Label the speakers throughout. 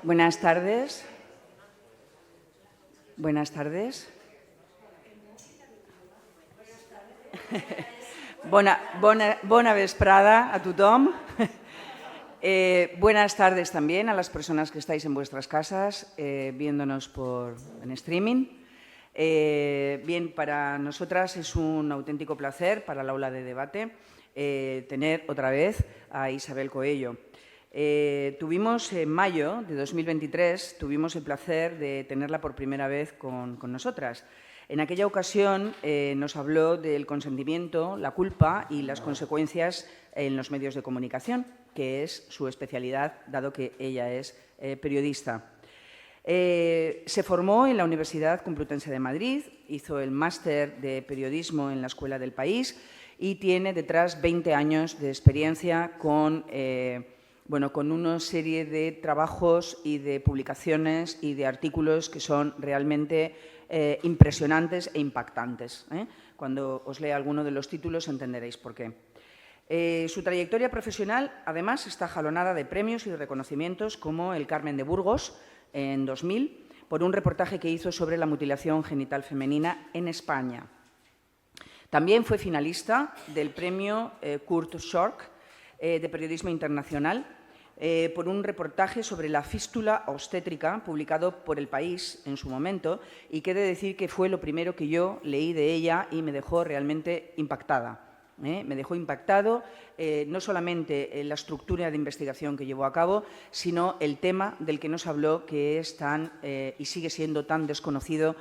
Speaker 1: Buenas tardes. Buenas tardes. Bona vesprada a tothom. Buenas tardes también a las personas que estáis en vuestras casas viéndonos en streaming. Bien, para nosotras es un auténtico placer, para el aula de debate, tener otra vez a Isabel Coello. Tuvimos en mayo de 2023, tuvimos el placer de tenerla por primera vez con nosotras. En aquella ocasión nos habló del consentimiento, la culpa y las consecuencias en los medios de comunicación, que es su especialidad, dado que ella es periodista. Se formó en la Universidad Complutense de Madrid, hizo el máster de periodismo en la Escuela del País y tiene detrás 20 años de experiencia con una serie de trabajos y de publicaciones y de artículos que son realmente impresionantes e impactantes. Cuando os lea alguno de los títulos entenderéis por qué. Su trayectoria profesional, además, está jalonada de premios y reconocimientos como el Carmen de Burgos en 2000 por un reportaje que hizo sobre la mutilación genital femenina en España. También fue finalista del premio Kurt Schork de Periodismo Internacional por un reportaje sobre la fístula obstétrica publicado por El País en su momento y que he de decir que fue lo primero que yo leí de ella y me dejó realmente impactada. Me dejó impactado no solamente la estructura de investigación que llevó a cabo, sino el tema del que nos habló, que es tan y sigue siendo tan desconocido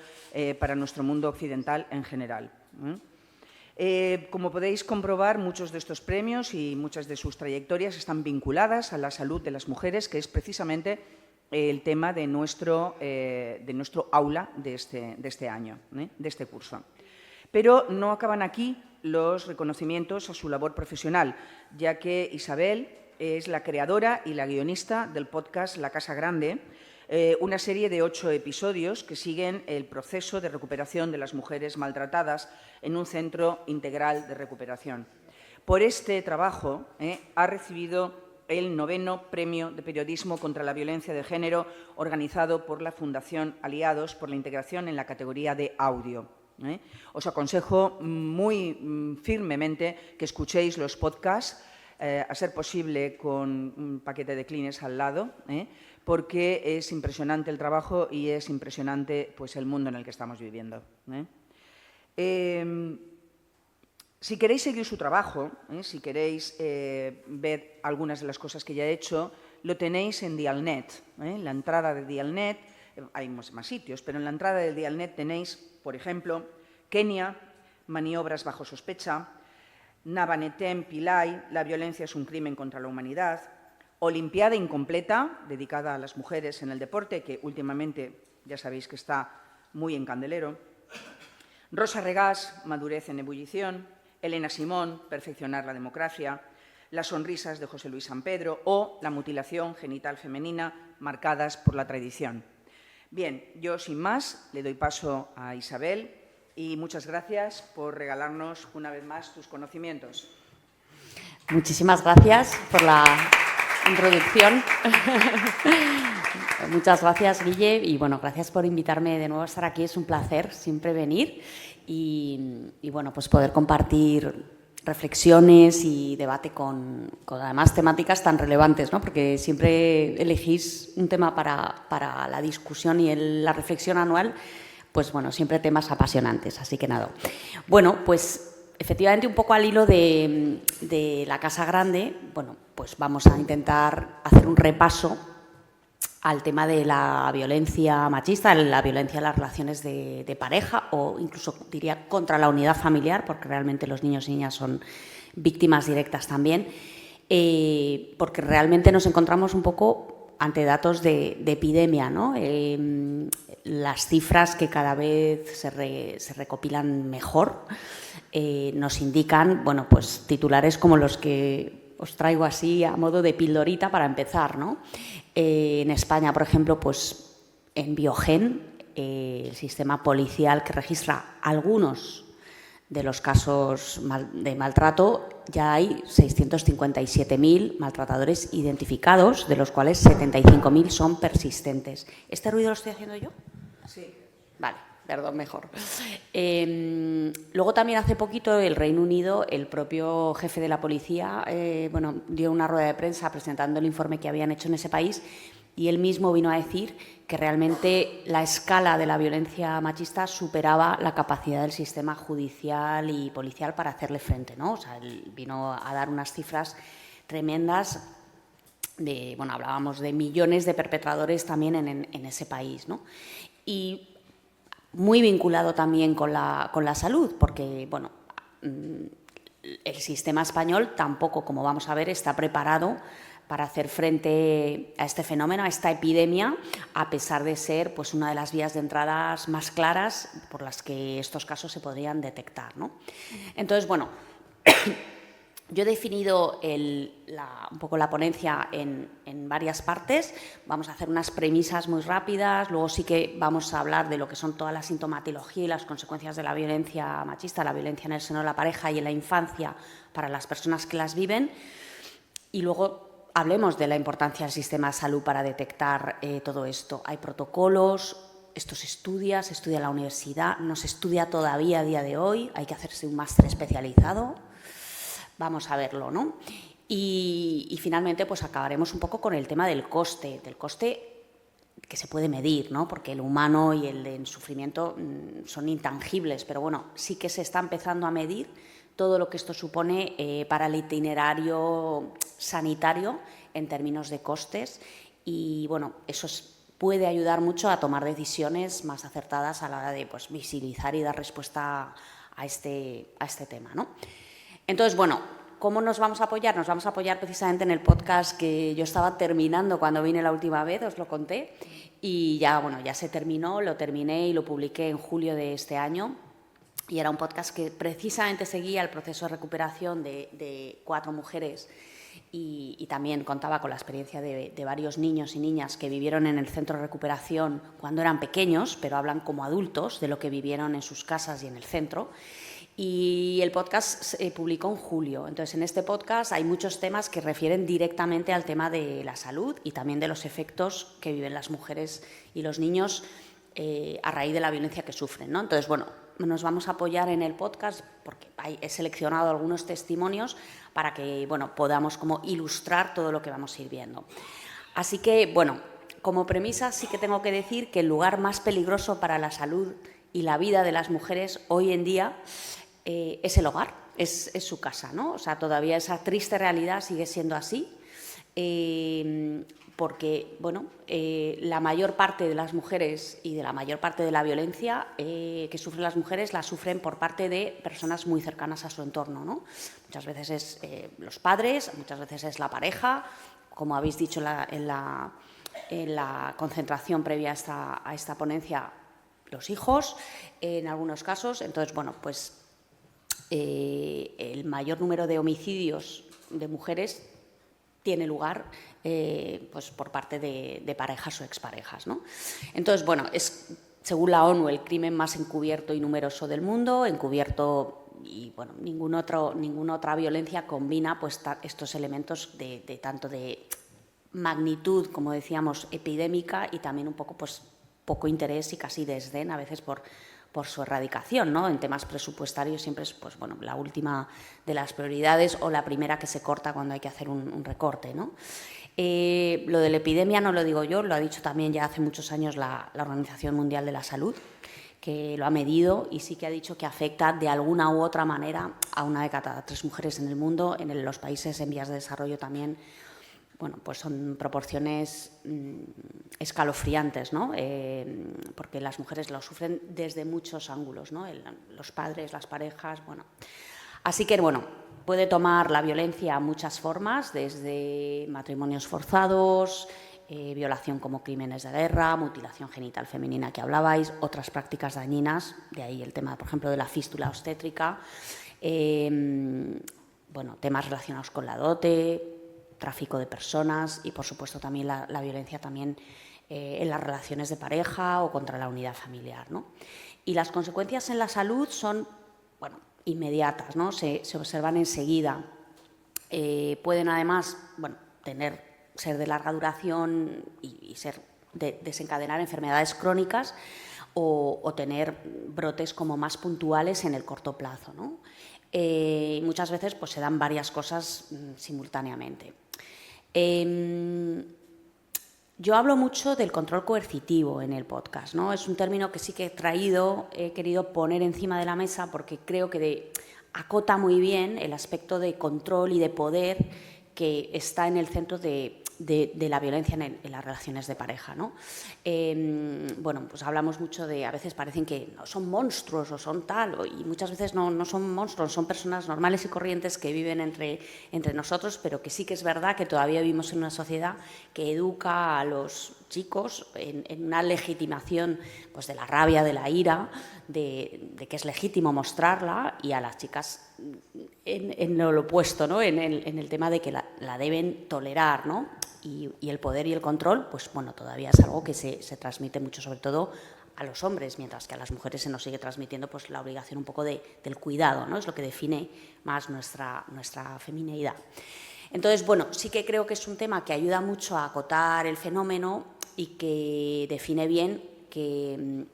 Speaker 1: para nuestro mundo occidental en general. Como podéis comprobar, muchos de estos premios y muchas de sus trayectorias están vinculadas a la salud de las mujeres, que es precisamente el tema de nuestro aula de este año, de este curso. Pero no acaban aquí los reconocimientos a su labor profesional, ya que Isabel es la creadora y la guionista del podcast La Casa Grande, una serie de 8 episodios que siguen el proceso de recuperación de las mujeres maltratadas en un centro integral de recuperación. Por este trabajo ha recibido el 9º Premio de Periodismo contra la Violencia de Género organizado por la Fundación Aliados por la integración en la categoría de audio. Os aconsejo muy firmemente que escuchéis los podcasts, a ser posible con un paquete de Kleenex al lado, porque es impresionante el trabajo y es impresionante pues, el mundo en el que estamos viviendo. Si queréis seguir su trabajo, si queréis ver algunas de las cosas que ya he hecho, lo tenéis en Dialnet. En la entrada de Dialnet, hay más sitios, pero en la entrada de Dialnet tenéis, por ejemplo, Kenia, maniobras bajo sospecha, Nabanetem Pillay, la violencia es un crimen contra la humanidad, Olimpiada incompleta, dedicada a las mujeres en el deporte, que últimamente ya sabéis que está muy en candelero, Rosa Regás, madurez en ebullición, Elena Simón, perfeccionar la democracia, las sonrisas de José Luis San Pedro o la mutilación genital femenina marcadas por la tradición. Bien, yo sin más le doy paso a Isabel y muchas gracias por regalarnos una vez más tus conocimientos.
Speaker 2: Muchísimas gracias por la introducción. Muchas gracias, Guille, y bueno, gracias por invitarme de nuevo a estar aquí. Es un placer siempre venir y bueno, pues poder compartir reflexiones y debate con además temáticas tan relevantes, ¿no? Porque siempre elegís un tema para la discusión y la reflexión anual, pues bueno, siempre temas apasionantes, así que nada. Bueno, pues efectivamente, un poco al hilo de La Casa Grande, bueno, pues vamos a intentar hacer un repaso al tema de la violencia machista, la violencia en las relaciones de pareja o incluso, diría, contra la unidad familiar, porque realmente los niños y niñas son víctimas directas también, porque realmente nos encontramos un poco ante datos de epidemia, ¿no? Las cifras que cada vez se recopilan mejor nos indican, bueno, pues titulares como los que os traigo así a modo de pildorita para empezar, ¿no? En España, por ejemplo, pues en Biogen, el sistema policial que registra algunos de los casos de maltrato, ya hay 657.000 maltratadores identificados, de los cuales 75.000 son persistentes. ¿Este ruido lo estoy haciendo yo?
Speaker 1: Sí.
Speaker 2: Vale, perdón, mejor. Luego también hace poquito el Reino Unido, el propio jefe de la policía, dio una rueda de prensa presentando el informe que habían hecho en ese país y él mismo vino a decir que realmente la escala de la violencia machista superaba la capacidad del sistema judicial y policial para hacerle frente, ¿no? O sea, él vino a dar unas cifras tremendas hablábamos de millones de perpetradores también en ese país, ¿no? Y muy vinculado también con la salud, porque, el sistema español tampoco, como vamos a ver, está preparado para hacer frente a este fenómeno, a esta epidemia, a pesar de ser pues, una de las vías de entradas más claras por las que estos casos se podrían detectar, ¿no? Entonces, yo he definido un poco la ponencia en varias partes. Vamos a hacer unas premisas muy rápidas, luego sí que vamos a hablar de lo que son toda la sintomatología y las consecuencias de la violencia machista, la violencia en el seno de la pareja y en la infancia para las personas que las viven, y luego hablemos de la importancia del sistema de salud para detectar todo esto. Hay protocolos, esto se estudia en la universidad, no se estudia todavía a día de hoy, hay que hacerse un máster especializado. Vamos a verlo, ¿no? Y finalmente, pues acabaremos un poco con el tema del coste que se puede medir, ¿no? Porque el humano y el sufrimiento son intangibles, pero sí que se está empezando a medir todo lo que esto supone para el itinerario sanitario en términos de costes y, eso puede ayudar mucho a tomar decisiones más acertadas a la hora de visibilizar y dar respuesta a este tema, ¿no? Entonces, ¿cómo nos vamos a apoyar? Nos vamos a apoyar precisamente en el podcast que yo estaba terminando cuando vine la última vez, os lo conté, y ya se terminó, lo terminé y lo publiqué en julio de este año. Y era un podcast que precisamente seguía el proceso de recuperación de 4 mujeres y también contaba con la experiencia de varios niños y niñas que vivieron en el centro de recuperación cuando eran pequeños, pero hablan como adultos de lo que vivieron en sus casas y en el centro. Y el podcast se publicó en julio. Entonces, en este podcast hay muchos temas que refieren directamente al tema de la salud y también de los efectos que viven las mujeres y los niños a raíz de la violencia que sufren, ¿no? Entonces, nos vamos a apoyar en el podcast porque he seleccionado algunos testimonios para que podamos como ilustrar todo lo que vamos a ir viendo. Así que, como premisa sí que tengo que decir que el lugar más peligroso para la salud y la vida de las mujeres hoy en día es el hogar, es su casa, ¿no? O sea, todavía esa triste realidad sigue siendo así. Porque la mayor parte de las mujeres y de la mayor parte de la violencia que sufren las mujeres la sufren por parte de personas muy cercanas a su entorno, ¿no? Muchas veces es los padres, muchas veces es la pareja, como habéis dicho en la concentración previa a esta ponencia, los hijos, en algunos casos. Entonces, el mayor número de homicidios de mujeres tiene lugar por parte de parejas o exparejas, ¿no? Entonces, es, según la ONU, el crimen más encubierto y numeroso del mundo, y ninguna otra violencia combina estos elementos de tanto de magnitud, como decíamos, epidémica y también un poco poco interés y casi desdén a veces por su erradicación, ¿no? En temas presupuestarios siempre es la última de las prioridades o la primera que se corta cuando hay que hacer un recorte, ¿no? Lo de la epidemia no lo digo yo, lo ha dicho también ya hace muchos años la Organización Mundial de la Salud, que lo ha medido y sí que ha dicho que afecta de alguna u otra manera a 1 de cada 3 mujeres en el mundo. En los países en vías de desarrollo también son proporciones escalofriantes, ¿no? Porque las mujeres lo sufren desde muchos ángulos, ¿no? Los padres, las parejas, Así que, puede tomar la violencia muchas formas, desde matrimonios forzados, violación como crímenes de guerra, mutilación genital femenina que hablabais, otras prácticas dañinas, de ahí el tema, por ejemplo, de la fístula obstétrica, temas relacionados con la dote, tráfico de personas y, por supuesto, también la violencia también en las relaciones de pareja o contra la unidad familiar, ¿no? Y las consecuencias en la salud son, inmediatas, ¿no? Se observan enseguida. Pueden además, bueno, ser de larga duración y desencadenar enfermedades crónicas o tener brotes como más puntuales en el corto plazo, ¿no? Muchas veces pues, se dan varias cosas simultáneamente. Yo hablo mucho del control coercitivo en el podcast, ¿no? Es un término que sí que he querido poner encima de la mesa porque creo que acota muy bien el aspecto de control y de poder que está en el centro de la violencia en las relaciones de pareja, ¿no? Bueno, pues hablamos mucho de, a veces parecen que no, son monstruos o son tal, y muchas veces no son monstruos, son personas normales y corrientes que viven entre nosotros, pero que sí que es verdad que todavía vivimos en una sociedad que educa a los chicos en una legitimación pues, de la rabia, de la ira, de que es legítimo mostrarla, y a las chicas en lo opuesto, ¿no? en el tema de que la deben tolerar, ¿no? Y el poder y el control, pues bueno, todavía es algo que se transmite mucho, sobre todo a los hombres, mientras que a las mujeres se nos sigue transmitiendo pues la obligación un poco del cuidado, ¿no? Es lo que define más nuestra femineidad. Entonces, bueno, sí que creo que es un tema que ayuda mucho a acotar el fenómeno y que define bien que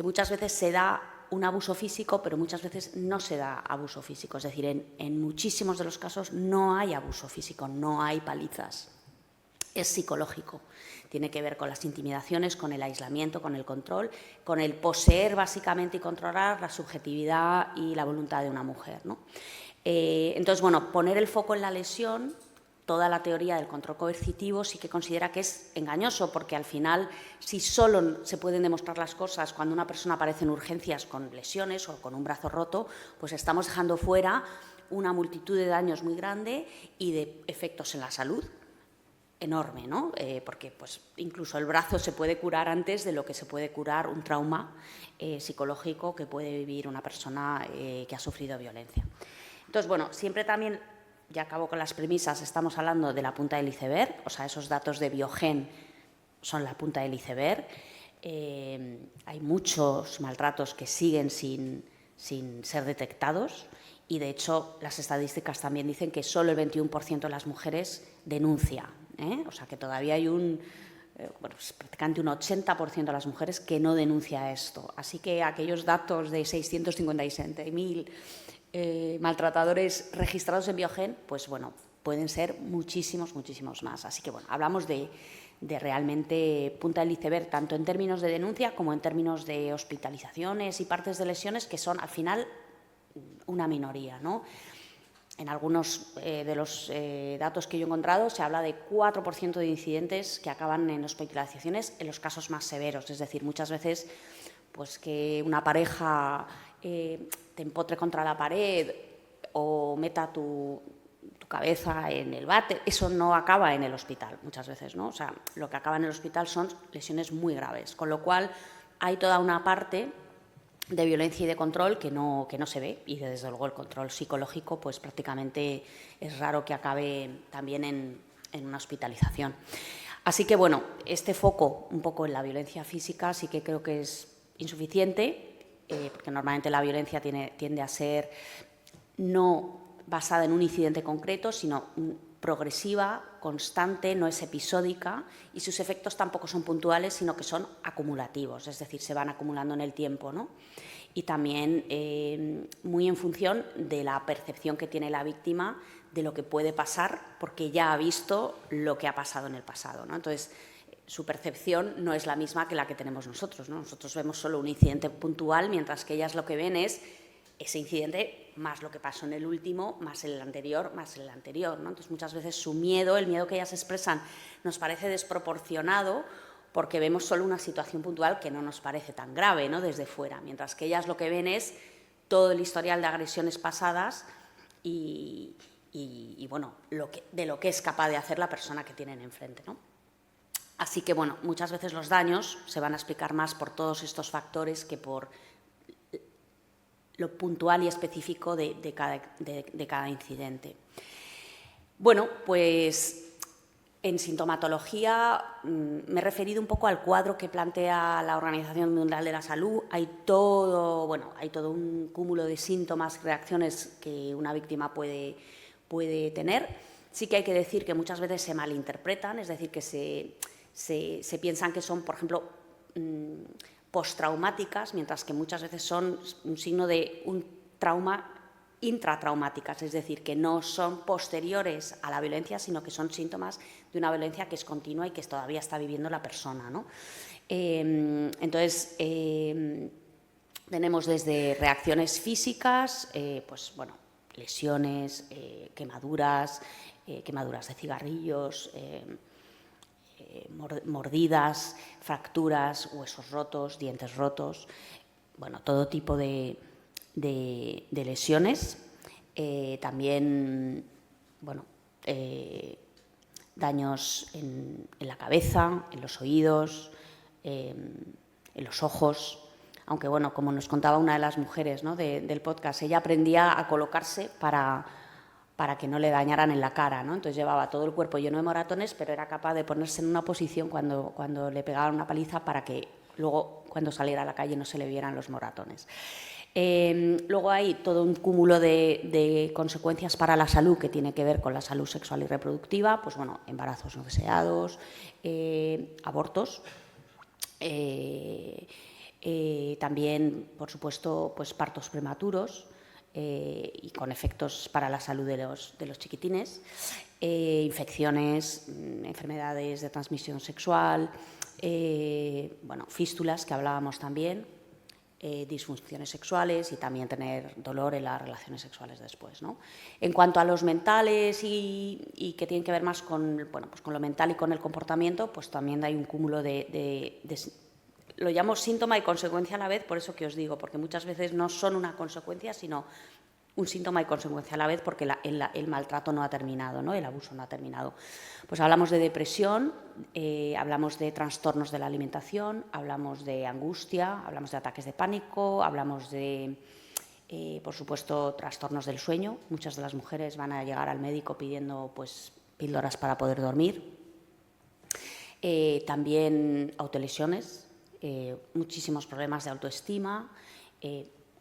Speaker 2: muchas veces se da un abuso físico, pero muchas veces no se da abuso físico. Es decir, en muchísimos de los casos no hay abuso físico, no hay palizas. Es psicológico. Tiene que ver con las intimidaciones, con el aislamiento, con el control, con el poseer básicamente y controlar la subjetividad y la voluntad de una mujer, ¿no? Entonces, bueno, poner el foco en la lesión. Toda la teoría del control coercitivo sí que considera que es engañoso, porque al final, si solo se pueden demostrar las cosas cuando una persona aparece en urgencias con lesiones o con un brazo roto, pues estamos dejando fuera una multitud de daños muy grande y de efectos en la salud enorme, ¿no? Porque pues, incluso el brazo se puede curar antes de lo que se puede curar un trauma psicológico que puede vivir una persona que ha sufrido violencia. Entonces, bueno, siempre también, ya acabo con las premisas, estamos hablando de la punta del iceberg, o sea, esos datos de Biogen son la punta del iceberg. Hay muchos maltratos que siguen sin ser detectados y, de hecho, las estadísticas también dicen que solo el 21% de las mujeres denuncia, o sea, que todavía hay prácticamente un 80% de las mujeres que no denuncia esto. Así que aquellos datos de 657.000 maltratadores registrados en Biogen, pues bueno, pueden ser muchísimos más. Así que bueno, hablamos de realmente punta del iceberg, tanto en términos de denuncia como en términos de hospitalizaciones y partes de lesiones, que son al final una minoría, ¿no? En algunos de los datos que yo he encontrado se habla de 4% de incidentes que acaban en hospitalizaciones en los casos más severos. Es decir, muchas veces pues que una pareja te empotre contra la pared o meta tu cabeza en el váter, eso no acaba en el hospital muchas veces, ¿no? O sea, lo que acaba en el hospital son lesiones muy graves, con lo cual hay toda una parte de violencia y de control que no se ve, y desde luego el control psicológico pues prácticamente es raro que acabe también en una hospitalización. Así que bueno, este foco un poco en la violencia física sí que creo que es insuficiente, porque normalmente la violencia tiende a ser no basada en un incidente concreto, sino progresiva, constante, no es episódica, y sus efectos tampoco son puntuales, sino que son acumulativos, es decir, se van acumulando en el tiempo, ¿no? Y también muy en función de la percepción que tiene la víctima de lo que puede pasar, porque ya ha visto lo que ha pasado en el pasado, ¿no? Entonces, su percepción no es la misma que la que tenemos nosotros, ¿no? Nosotros vemos solo un incidente puntual, mientras que ellas lo que ven es ese incidente más lo que pasó en el último, más el anterior, ¿no? Entonces, muchas veces su miedo, el miedo que ellas expresan, nos parece desproporcionado porque vemos solo una situación puntual que no nos parece tan grave, ¿no? Desde fuera, mientras que ellas lo que ven es todo el historial de agresiones pasadas y bueno, de lo que es capaz de hacer la persona que tienen enfrente, ¿no? Así que, bueno, muchas veces los daños se van a explicar más por todos estos factores que por lo puntual y específico de cada incidente. Bueno, pues En sintomatología me he referido un poco al cuadro que plantea la Organización Mundial de la Salud. Hay todo un cúmulo de síntomas y reacciones que una víctima puede tener. Sí que hay que decir que muchas veces se malinterpretan, es decir, que se piensan que son, por ejemplo, postraumáticas, mientras que muchas veces son un signo de un trauma intratraumáticas, es decir, que no son posteriores a la violencia, sino que son síntomas de una violencia que es continua y que todavía está viviendo la persona, ¿no? Entonces, tenemos desde reacciones físicas, pues bueno, lesiones, quemaduras de cigarrillos, mordidas, fracturas, huesos rotos, dientes rotos, bueno, todo tipo de lesiones, también, bueno, daños en la cabeza, en los oídos, en los ojos, aunque bueno, como nos contaba una de las mujeres, ¿no?, del podcast, ella aprendía a colocarse para que no le dañaran en la cara, ¿no? Entonces llevaba todo el cuerpo lleno de moratones, pero era capaz de ponerse en una posición cuando le pegaban una paliza para que luego, cuando saliera a la calle, no se le vieran los moratones. Luego hay todo un cúmulo de consecuencias para la salud que tiene que ver con la salud sexual y reproductiva, pues bueno, embarazos no deseados, abortos, también, por supuesto, pues partos prematuros y con efectos para la salud de los chiquitines, infecciones, enfermedades de transmisión sexual, bueno, fístulas, que hablábamos también, disfunciones sexuales y también tener dolor en las relaciones sexuales después, ¿no? En cuanto a los mentales y que tienen que ver más con, bueno, pues con lo mental y con el comportamiento, pues también hay un cúmulo lo llamo síntoma y consecuencia a la vez, por eso que os digo, porque muchas veces no son una consecuencia, sino un síntoma y consecuencia a la vez, porque el maltrato no ha terminado, ¿no? El abuso no ha terminado. Pues hablamos de depresión, hablamos de trastornos de la alimentación, hablamos de angustia, hablamos de ataques de pánico, hablamos de, por supuesto, trastornos del sueño. Muchas de las mujeres van a llegar al médico pidiendo, pues, píldoras para poder dormir. También autolesiones, muchísimos problemas de autoestima.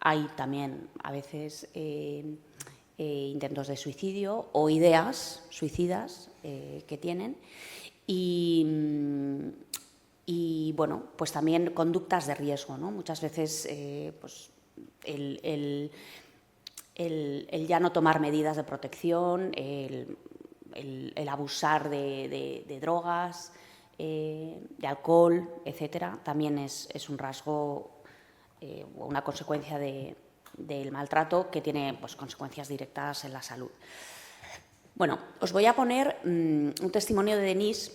Speaker 2: Hay también a veces intentos de suicidio o ideas suicidas que tienen y bueno, pues también conductas de riesgo, ¿no? Muchas veces pues el ya no tomar medidas de protección, el abusar de drogas, de alcohol, etcétera, también es un rasgo o una consecuencia del maltrato que tiene, pues, consecuencias directas en la salud. Bueno, os voy a poner un testimonio de Denise,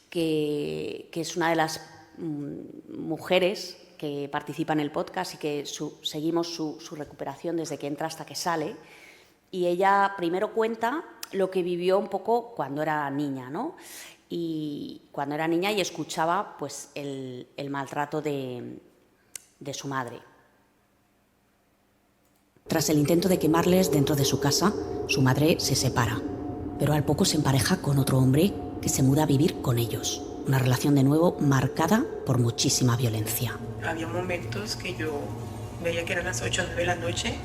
Speaker 2: que es una de las mujeres que participa en el podcast y que seguimos su recuperación desde que entra hasta que sale. Y ella primero cuenta lo que vivió un poco cuando era niña, ¿no? Y cuando era niña y escuchaba, pues, el maltrato de su madre.
Speaker 3: Tras el intento de quemarles dentro de su casa, su madre se separa, pero al poco se empareja con otro hombre que se muda a vivir con ellos. Una relación de nuevo marcada por muchísima violencia.
Speaker 4: Había momentos que yo veía que eran las 8 o 9 de la noche,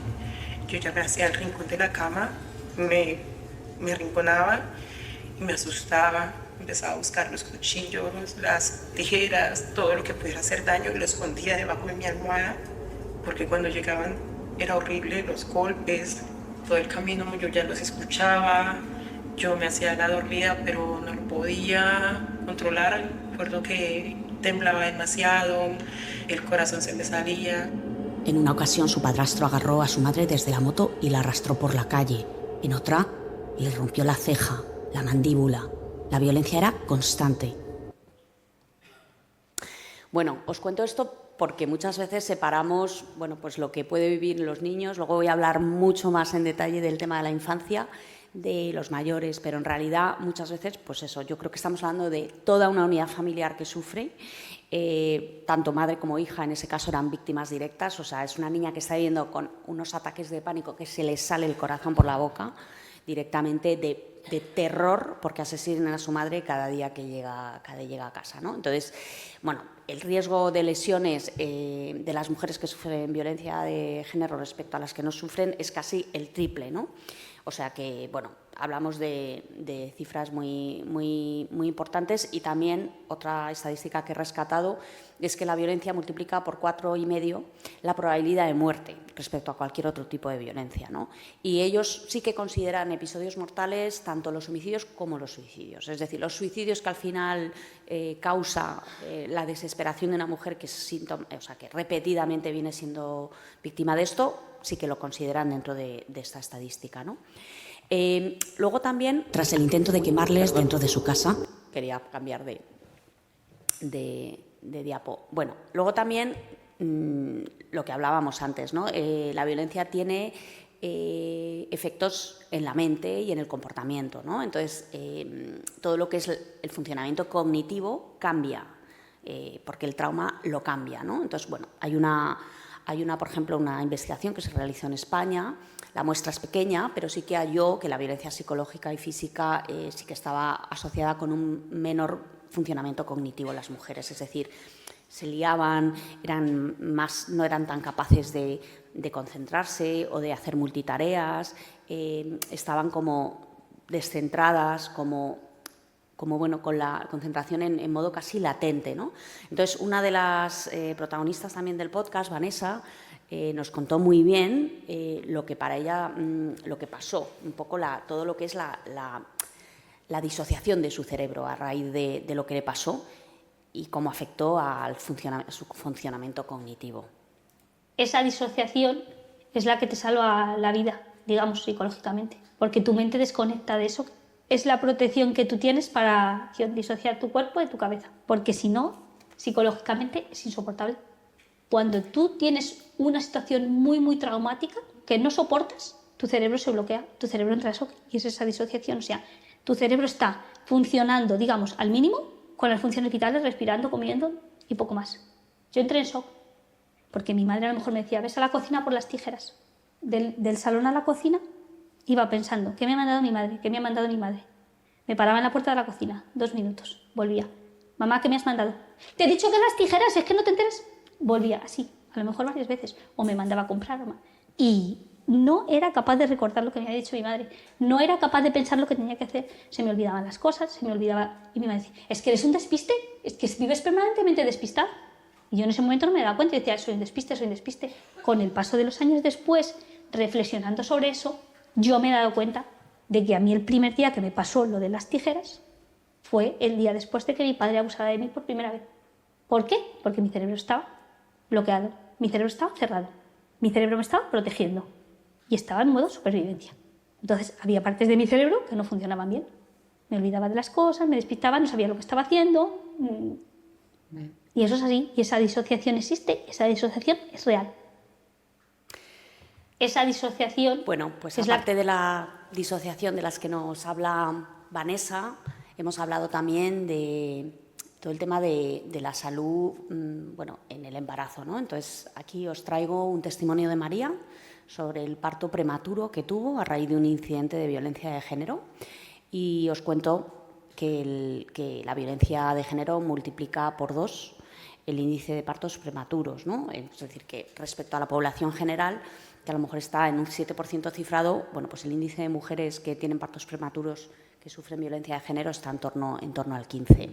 Speaker 4: yo ya me hacía el rincón de la cama, me arrinconaba y me asustaba. Empezaba a buscar los cuchillos, las tijeras, todo lo que pudiera hacer daño, y lo escondía debajo de mi almohada, porque cuando llegaban era horrible, los golpes, todo el camino yo ya los escuchaba, yo me hacía la dormida, pero no lo podía controlar. Recuerdo que temblaba demasiado, el corazón se me salía.
Speaker 3: En una ocasión su padrastro agarró a su madre desde la moto y la arrastró por la calle. En otra, le rompió la ceja, la mandíbula. La violencia era constante.
Speaker 2: Bueno, os cuento esto porque muchas veces separamos, bueno, pues lo que puede vivir los niños. Luego voy a hablar mucho más en detalle del tema de la infancia, de los mayores, pero en realidad muchas veces, pues eso, yo creo que estamos hablando de toda una unidad familiar que sufre. Tanto madre como hija en ese caso eran víctimas directas, o sea, es una niña que está viviendo con unos ataques de pánico que se le sale el corazón por la boca. directamente de terror porque asesinan a su madre cada día que llega a casa, ¿no? Entonces, bueno, el riesgo de lesiones de las mujeres que sufren violencia de género respecto a las que no sufren es casi el triple, ¿no? O sea que, bueno, hablamos de cifras muy importantes, y también otra estadística que he rescatado es que la violencia multiplica por 4,5 la probabilidad de muerte respecto a cualquier otro tipo de violencia, ¿no? Y ellos sí que consideran episodios mortales tanto los homicidios como los suicidios. Es decir, los suicidios que al final causa la desesperación de una mujer que que repetidamente viene siendo víctima de esto, sí que lo consideran dentro de esta estadística, ¿no? Luego también,
Speaker 3: tras el intento de quemarles dentro de su casa,
Speaker 2: quería cambiar de diapo. Bueno, luego también lo que hablábamos antes, ¿no? La violencia tiene efectos en la mente y en el comportamiento, ¿no? Entonces, todo lo que es el funcionamiento cognitivo cambia, porque el trauma lo cambia, ¿no? Entonces, bueno, hay una, por ejemplo, una investigación que se realizó en España. La muestra es pequeña, pero sí que halló que la violencia psicológica y física sí que estaba asociada con un menor funcionamiento cognitivo en las mujeres. Es decir, se liaban, no eran tan capaces de concentrarse o de hacer multitareas, estaban como descentradas, como bueno, con la concentración en modo casi latente, ¿no? Entonces, una de las protagonistas también del podcast, Vanessa, nos contó muy bien lo que para ella, lo que pasó, un poco todo lo que es la disociación de su cerebro a raíz de lo que le pasó y cómo afectó a su funcionamiento cognitivo.
Speaker 5: Esa disociación es la que te salva la vida, digamos, psicológicamente, porque tu mente desconecta de eso. Es la protección que tú tienes para disociar tu cuerpo de tu cabeza, porque si no, psicológicamente es insoportable. Cuando tú tienes una situación muy traumática que no soportas, tu cerebro se bloquea, tu cerebro entra en shock y es esa disociación. O sea, tu cerebro está funcionando, digamos, al mínimo, con las funciones vitales, respirando, comiendo y poco más. Yo entré en shock porque mi madre a lo mejor me decía, ves a la cocina por las tijeras. Del salón a la cocina iba pensando, ¿qué me ha mandado mi madre? ¿Qué me ha mandado mi madre? Me paraba en la puerta de la cocina, 2 minutos, volvía. Mamá, ¿qué me has mandado? Te he dicho que las tijeras, es que no te enteras. Volvía así, a lo mejor varias veces, o me mandaba a comprar. Y no era capaz de recordar lo que me había dicho mi madre, no era capaz de pensar lo que tenía que hacer, se me olvidaban las cosas, y mi madre decía, es que eres un despiste, es que vives permanentemente despistado. Y yo en ese momento no me daba cuenta y decía, soy un despiste. Con el paso de los años después, reflexionando sobre eso, yo me he dado cuenta de que a mí el primer día que me pasó lo de las tijeras fue el día después de que mi padre abusara de mí por primera vez. ¿Por qué? Porque mi cerebro estaba bloqueado, mi cerebro estaba cerrado, mi cerebro me estaba protegiendo y estaba en modo supervivencia. Entonces había partes de mi cerebro que no funcionaban bien. Me olvidaba de las cosas, me despistaba, no sabía lo que estaba haciendo. Y eso es así, y esa disociación existe, esa disociación es real. Esa disociación...
Speaker 2: Bueno, pues aparte de la disociación de las que nos habla Vanessa, hemos hablado también de todo el tema de la salud, bueno, en el embarazo, ¿no? Entonces, aquí os traigo un testimonio de María sobre el parto prematuro que tuvo a raíz de un incidente de violencia de género, y os cuento que la violencia de género multiplica por 2 el índice de partos prematuros, ¿no? Es decir, que respecto a la población general, que a lo mejor está en un 7% cifrado, bueno, pues el índice de mujeres que tienen partos prematuros que sufren violencia de género está en torno al 15%.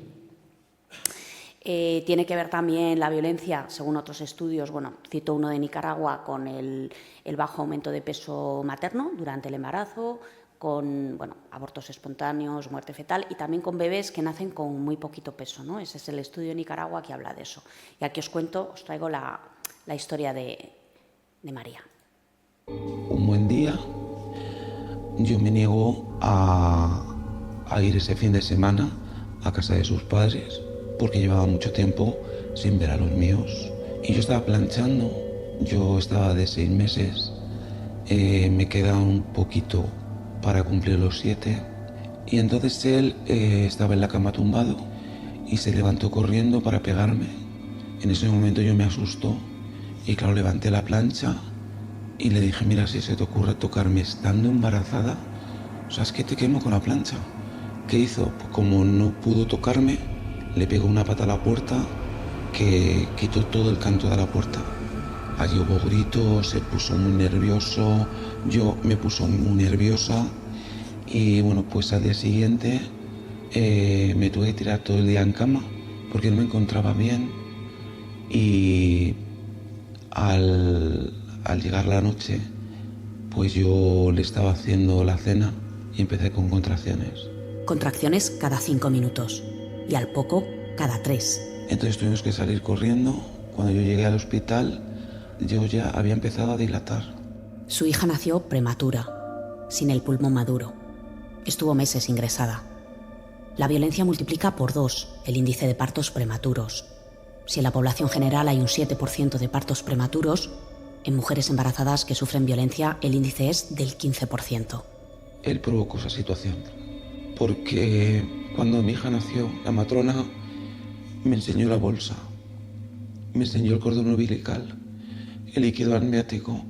Speaker 2: Tiene que ver también la violencia, según otros estudios, bueno, cito uno de Nicaragua, con el bajo aumento de peso materno durante el embarazo, con abortos espontáneos, muerte fetal, y también con bebés que nacen con muy poquito peso, ¿no? Ese es el estudio de Nicaragua que habla de eso. Y aquí os traigo la historia de María.
Speaker 6: Un buen día, yo me niego a ir ese fin de semana a casa de sus padres porque llevaba mucho tiempo sin ver a los míos. Y yo estaba planchando, yo estaba de 6 meses, me queda un poquito para cumplir los 7, y entonces él estaba en la cama tumbado y se levantó corriendo para pegarme. En ese momento yo me asustó y claro, levanté la plancha y le dije, mira, si se te ocurre tocarme estando embarazada, ¿sabes qué? Te quemo con la plancha. ¿Qué hizo? Pues como no pudo tocarme, le pegó una pata a la puerta que quitó todo el canto de la puerta. Allí hubo gritos, se puso muy nervioso, yo me puso muy nerviosa y bueno, pues al día siguiente me tuve que tirar todo el día en cama porque no me encontraba bien y al llegar la noche pues yo le estaba haciendo la cena y empecé con contracciones.
Speaker 3: Contracciones cada 5 minutos y al poco cada 3.
Speaker 6: Entonces tuvimos que salir corriendo. Cuando yo llegué al hospital yo ya había empezado a dilatar.
Speaker 3: Su hija nació prematura, sin el pulmón maduro. Estuvo meses ingresada. La violencia multiplica por 2 el índice de partos prematuros. Si en la población general hay un 7% de partos prematuros, en mujeres embarazadas que sufren violencia el índice es del 15%.
Speaker 6: Él provocó esa situación, porque cuando mi hija nació, la matrona me enseñó la bolsa, me enseñó el cordón umbilical, el líquido amniótico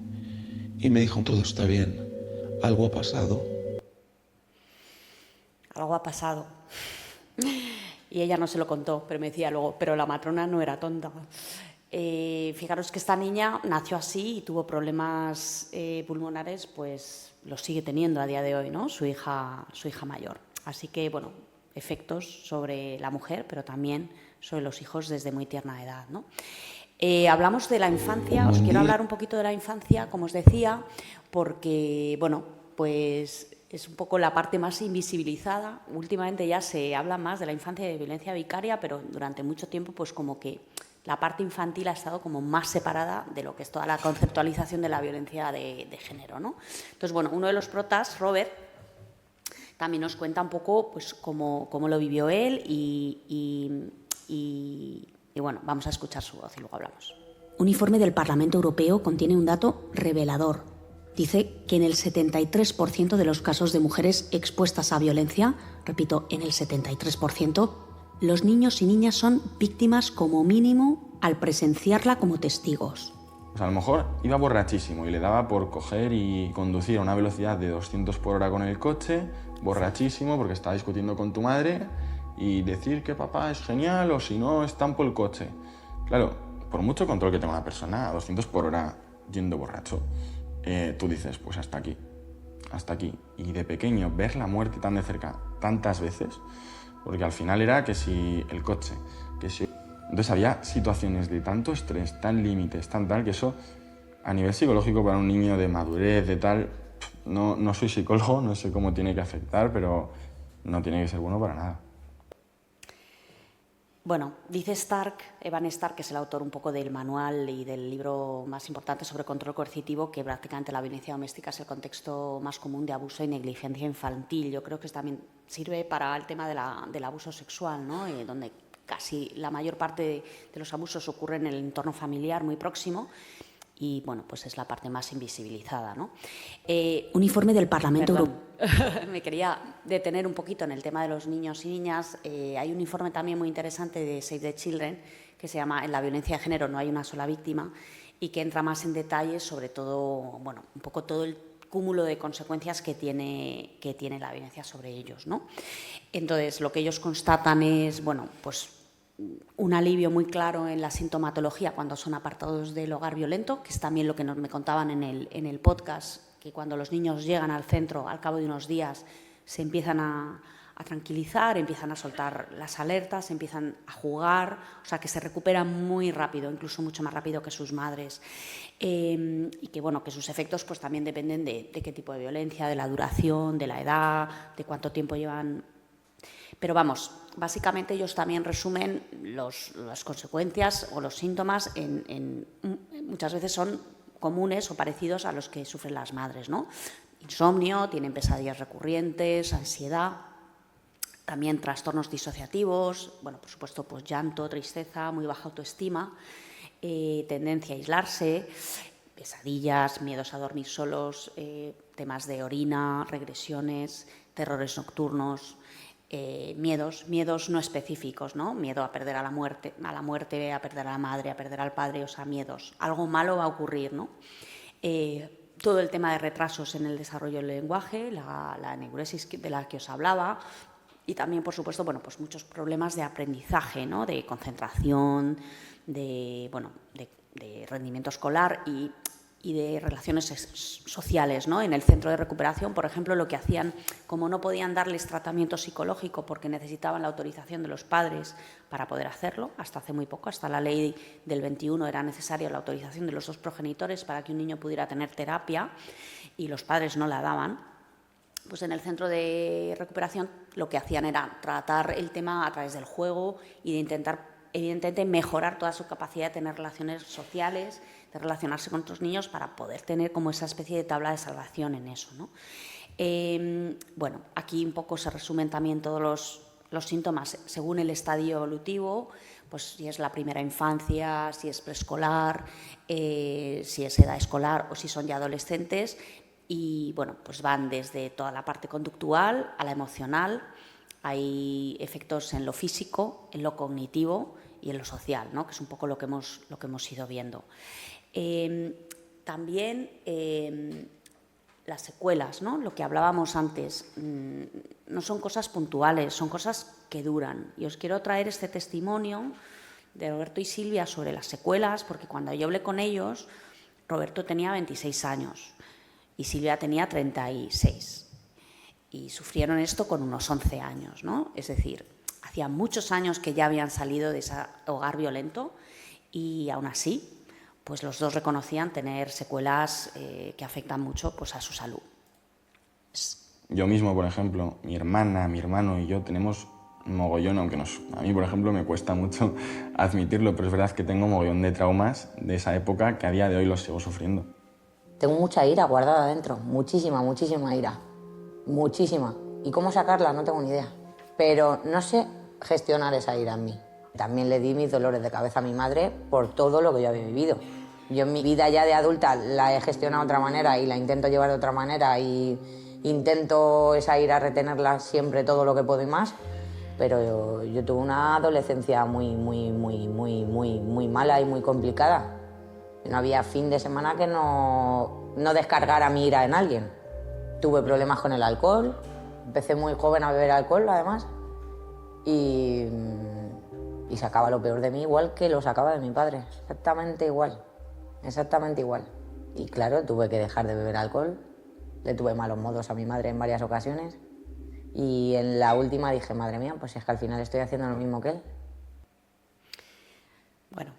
Speaker 6: y me dijo, todo está bien, algo ha pasado.
Speaker 2: Algo ha pasado. Y ella no se lo contó, pero me decía luego, pero la matrona no era tonta. Fijaros que esta niña nació así y tuvo problemas pulmonares, pues los sigue teniendo a día de hoy, ¿no? Su hija mayor. Así que, bueno, efectos sobre la mujer, pero también sobre los hijos desde muy tierna edad, ¿no? Hablamos de la infancia, os quiero hablar un poquito de la infancia, como os decía, porque, bueno, pues es un poco la parte más invisibilizada. Últimamente ya se habla más de la infancia y de violencia vicaria, pero durante mucho tiempo pues como que la parte infantil ha estado como más separada de lo que es toda la conceptualización de la violencia de género, ¿no? Entonces, bueno, uno de los protas, Robert, también nos cuenta un poco pues cómo lo vivió él y bueno, vamos a escuchar su voz y luego hablamos.
Speaker 3: Un informe del Parlamento Europeo contiene un dato revelador. Dice que en el 73% de los casos de mujeres expuestas a violencia, repito, en el 73%, los niños y niñas son víctimas como mínimo al presenciarla como testigos.
Speaker 7: Pues a lo mejor iba borrachísimo y le daba por coger y conducir a una velocidad de 200 por hora con el coche, borrachísimo porque estaba discutiendo con tu madre y decir que papá es genial o si no, estampo el coche. Claro, por mucho control que tenga una persona a 200 por hora yendo borracho, tú dices, pues hasta aquí. Y de pequeño, ver la muerte tan de cerca tantas veces, porque al final era que si el coche, que si... Entonces había situaciones de tanto estrés, tan límites, tan tal, que eso a nivel psicológico para un niño de madurez, de tal, no soy psicólogo, no sé cómo tiene que afectar, pero no tiene que ser bueno para nada.
Speaker 2: Bueno, dice Evan Stark, que es el autor un poco del manual y del libro más importante sobre control coercitivo, que prácticamente la violencia doméstica es el contexto más común de abuso y negligencia infantil. Yo creo que también sirve para el tema del abuso sexual, ¿no? Donde casi la mayor parte de los abusos ocurren en el entorno familiar muy próximo y, bueno, pues es la parte más invisibilizada, ¿no?
Speaker 3: Un informe del Parlamento Europeo.
Speaker 2: Me quería detener un poquito en el tema de los niños y niñas. Hay un informe también muy interesante de Save the Children que se llama En la violencia de género no hay una sola víctima y que entra más en detalle sobre todo, bueno, un poco todo el cúmulo de consecuencias que tiene la violencia sobre ellos, ¿no? Entonces, lo que ellos constatan es, bueno, pues un alivio muy claro en la sintomatología cuando son apartados del hogar violento, que es también lo que me contaban en el podcast, que cuando los niños llegan al centro, al cabo de unos días, se empiezan a tranquilizar, empiezan a soltar las alertas, empiezan a jugar, o sea, que se recuperan muy rápido, incluso mucho más rápido que sus madres. Y que, bueno, que sus efectos pues, también dependen de qué tipo de violencia, de la duración, de la edad, de cuánto tiempo llevan. Pero vamos, básicamente ellos también resumen las consecuencias o los síntomas muchas veces son comunes o parecidos a los que sufren las madres, ¿no? Insomnio, tienen pesadillas recurrentes, ansiedad, también trastornos disociativos, bueno, por supuesto, pues llanto, tristeza, muy baja autoestima, tendencia a aislarse, pesadillas, miedos a dormir solos, temas de orina, regresiones, terrores nocturnos, miedos no específicos, ¿no? Miedo a perder a la muerte, a perder a la madre, a perder al padre, o sea, miedos. Algo malo va a ocurrir, ¿no? todo el tema de retrasos en el desarrollo del lenguaje, la eneuresis de la que os hablaba, y también, por supuesto, bueno, pues muchos problemas de aprendizaje, ¿no? De concentración, de rendimiento escolar y de relaciones sociales, ¿no? En el centro de recuperación, por ejemplo, lo que hacían, como no podían darles tratamiento psicológico porque necesitaban la autorización de los padres para poder hacerlo, hasta hace muy poco, hasta la ley del 21 era necesaria la autorización de los 2 progenitores para que un niño pudiera tener terapia y los padres no la daban. Pues en el centro de recuperación lo que hacían era tratar el tema a través del juego y de intentar, evidentemente, mejorar toda su capacidad de tener relaciones sociales, de relacionarse con otros niños para poder tener como esa especie de tabla de salvación en eso, ¿no? Bueno, aquí un poco se resumen también todos los síntomas según el estadio evolutivo, pues si es la primera infancia, si es preescolar, si es edad escolar o si son ya adolescentes. Y bueno, pues van desde toda la parte conductual a la emocional, hay efectos en lo físico, en lo cognitivo y en lo social, ¿no? Que es un poco lo que hemos ido viendo. También las secuelas, ¿no? Lo que hablábamos antes, no son cosas puntuales, son cosas que duran. Y os quiero traer este testimonio de Roberto y Silvia sobre las secuelas, porque cuando yo hablé con ellos, Roberto tenía 26 años. Y Silvia tenía 36 y sufrieron esto con unos 11 años, ¿no? Es decir, hacía muchos años que ya habían salido de ese hogar violento y aún así, pues los dos reconocían tener secuelas que afectan mucho, pues, a su salud.
Speaker 7: Yo mismo, por ejemplo, mi hermana, mi hermano y yo tenemos mogollón, aunque a mí, por ejemplo, me cuesta mucho admitirlo, pero es verdad que tengo mogollón de traumas de esa época que a día de hoy los sigo sufriendo.
Speaker 8: Tengo mucha ira guardada dentro, muchísima ira, muchísima. ¿Y cómo sacarla? No tengo ni idea. Pero no sé gestionar esa ira en mí. También le di mis dolores de cabeza a mi madre por todo lo que yo había vivido. Yo en mi vida ya de adulta la he gestionado de otra manera y la intento llevar de otra manera y intento esa ira retenerla siempre todo lo que puedo y más. Pero yo tuve una adolescencia muy mala y muy complicada. No había fin de semana que no descargara mi ira en alguien. Tuve problemas con el alcohol, empecé muy joven a beber alcohol además y sacaba lo peor de mí igual que lo sacaba de mi padre, exactamente igual. Y claro, tuve que dejar de beber alcohol, le tuve malos modos a mi madre en varias ocasiones y en la última dije, madre mía, pues es que al final estoy haciendo lo mismo que él.
Speaker 2: Bueno,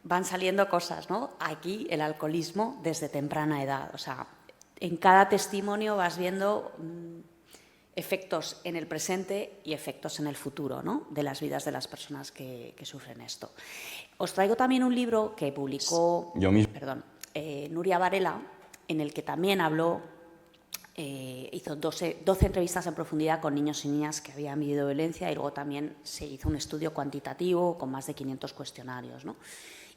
Speaker 2: van saliendo cosas, ¿no? Aquí el alcoholismo desde temprana edad. O sea, en cada testimonio vas viendo efectos en el presente y efectos en el futuro, ¿no? De las vidas de las personas que sufren esto. Os traigo también un libro que publicó Nuria Varela, en el que también habló, hizo 12 entrevistas en profundidad con niños y niñas que habían vivido violencia y luego también se hizo un estudio cuantitativo con más de 500 cuestionarios, ¿no?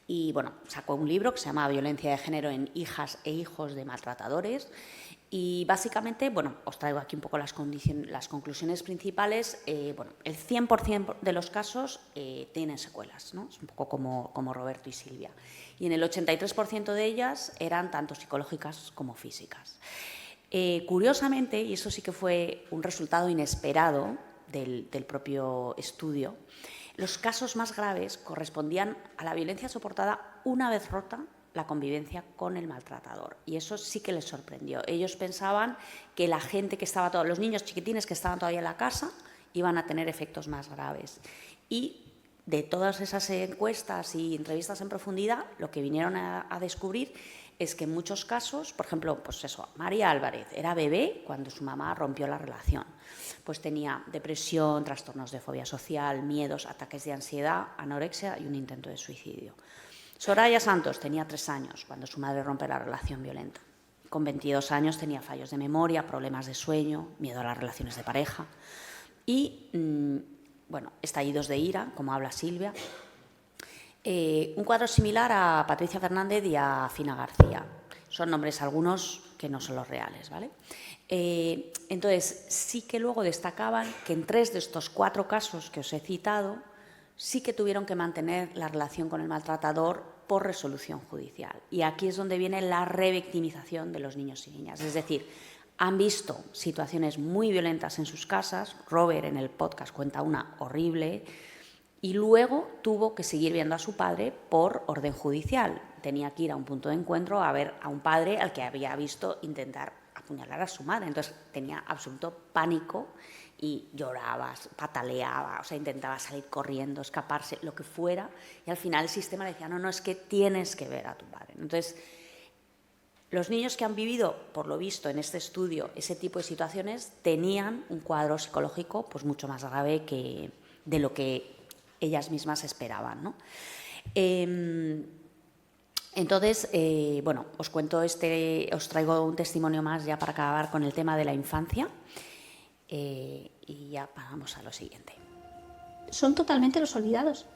Speaker 2: Y bueno, sacó un libro que se llama Violencia de género en hijas e hijos de maltratadores y básicamente, bueno, os traigo aquí un poco las conclusiones principales. Bueno, el 100% de los casos tienen secuelas, ¿no? Es un poco como Roberto y Silvia. Y en el 83% de ellas eran tanto psicológicas como físicas. Curiosamente, y eso sí que fue un resultado inesperado del propio estudio, los casos más graves correspondían a la violencia soportada una vez rota la convivencia con el maltratador. Y eso sí que les sorprendió. Ellos pensaban que la gente que estaba, los niños chiquitines que estaban todavía en la casa, iban a tener efectos más graves. Y de todas esas encuestas y entrevistas en profundidad, lo que vinieron a descubrir es que en muchos casos, por ejemplo, pues eso, María Álvarez era bebé cuando su mamá rompió la relación. Pues tenía depresión, trastornos de fobia social, miedos, ataques de ansiedad, anorexia y un intento de suicidio. Soraya Santos tenía 3 años cuando su madre rompe la relación violenta. Con 22 años tenía fallos de memoria, problemas de sueño, miedo a las relaciones de pareja y, bueno, estallidos de ira, como habla Silvia. Un cuadro similar a Patricia Fernández y a Fina García. Son nombres algunos que no son los reales, ¿vale? Entonces, sí que luego destacaban que en 3 de estos 4 casos que os he citado, sí que tuvieron que mantener la relación con el maltratador por resolución judicial. Y aquí es donde viene la revictimización de los niños y niñas. Es decir, han visto situaciones muy violentas en sus casas. Robert en el podcast cuenta una horrible. Y luego tuvo que seguir viendo a su padre por orden judicial. Tenía que ir a un punto de encuentro a ver a un padre al que había visto intentar apuñalar a su madre. Entonces tenía absoluto pánico y lloraba, pataleaba, o sea, intentaba salir corriendo, escaparse, lo que fuera. Y al final el sistema le decía, no, es que tienes que ver a tu padre. Entonces, los niños que han vivido, por lo visto en este estudio, ese tipo de situaciones, tenían un cuadro psicológico pues mucho más grave de lo que ellas mismas esperaban, ¿no? Entonces, bueno, os traigo un testimonio más ya para acabar con el tema de la infancia y ya vamos a lo siguiente.
Speaker 5: Son totalmente los olvidados,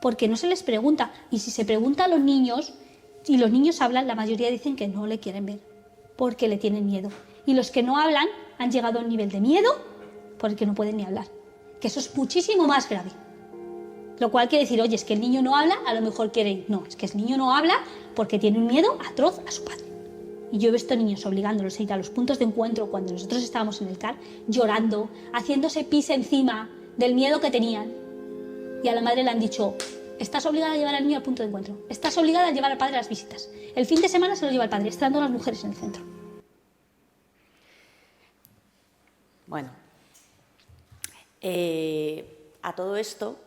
Speaker 5: porque no se les pregunta, y si se pregunta a los niños, y los niños hablan, la mayoría dicen que no le quieren ver, porque le tienen miedo. Y los que no hablan han llegado a un nivel de miedo porque no pueden ni hablar, que eso es muchísimo más grave. Lo cual quiere decir, oye, es que el niño no habla, a lo mejor quiere ir. No, es que el niño no habla porque tiene un miedo atroz a su padre. Y yo he visto niños obligándolos a ir a los puntos de encuentro cuando nosotros estábamos en el CAR, llorando, haciéndose pis encima del miedo que tenían. Y a la madre le han dicho, estás obligada a llevar al niño al punto de encuentro, estás obligada a llevar al padre a las visitas. El fin de semana se lo lleva el padre, estando las mujeres en el centro.
Speaker 2: Bueno, a todo esto,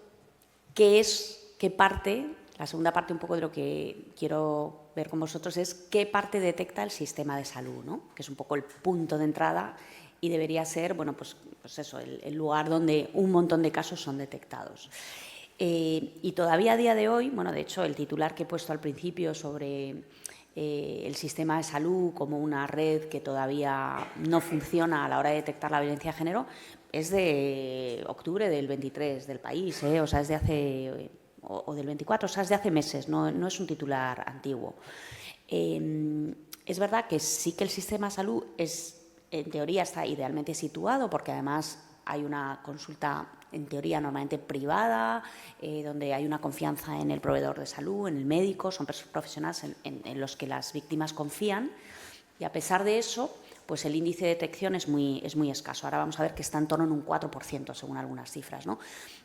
Speaker 2: ¿qué parte, la segunda parte un poco de lo que quiero ver con vosotros es qué parte detecta el sistema de salud, ¿no? Que es un poco el punto de entrada y debería ser, bueno, pues eso, el lugar donde un montón de casos son detectados. Y todavía a día de hoy, bueno, de hecho, el titular que he puesto al principio sobre el sistema de salud como una red que todavía no funciona a la hora de detectar la violencia de género es de octubre del 23 del País, o sea, es de hace, o del 24, o sea, es de hace meses, no es un titular antiguo. Es verdad que sí que el sistema de salud en teoría está idealmente situado porque además hay una consulta en teoría normalmente privada, donde hay una confianza en el proveedor de salud, en el médico, son profesionales en los que las víctimas confían y a pesar de eso, pues el índice de detección es muy escaso. Ahora vamos a ver que está en torno a un 4% según algunas cifras, ¿no?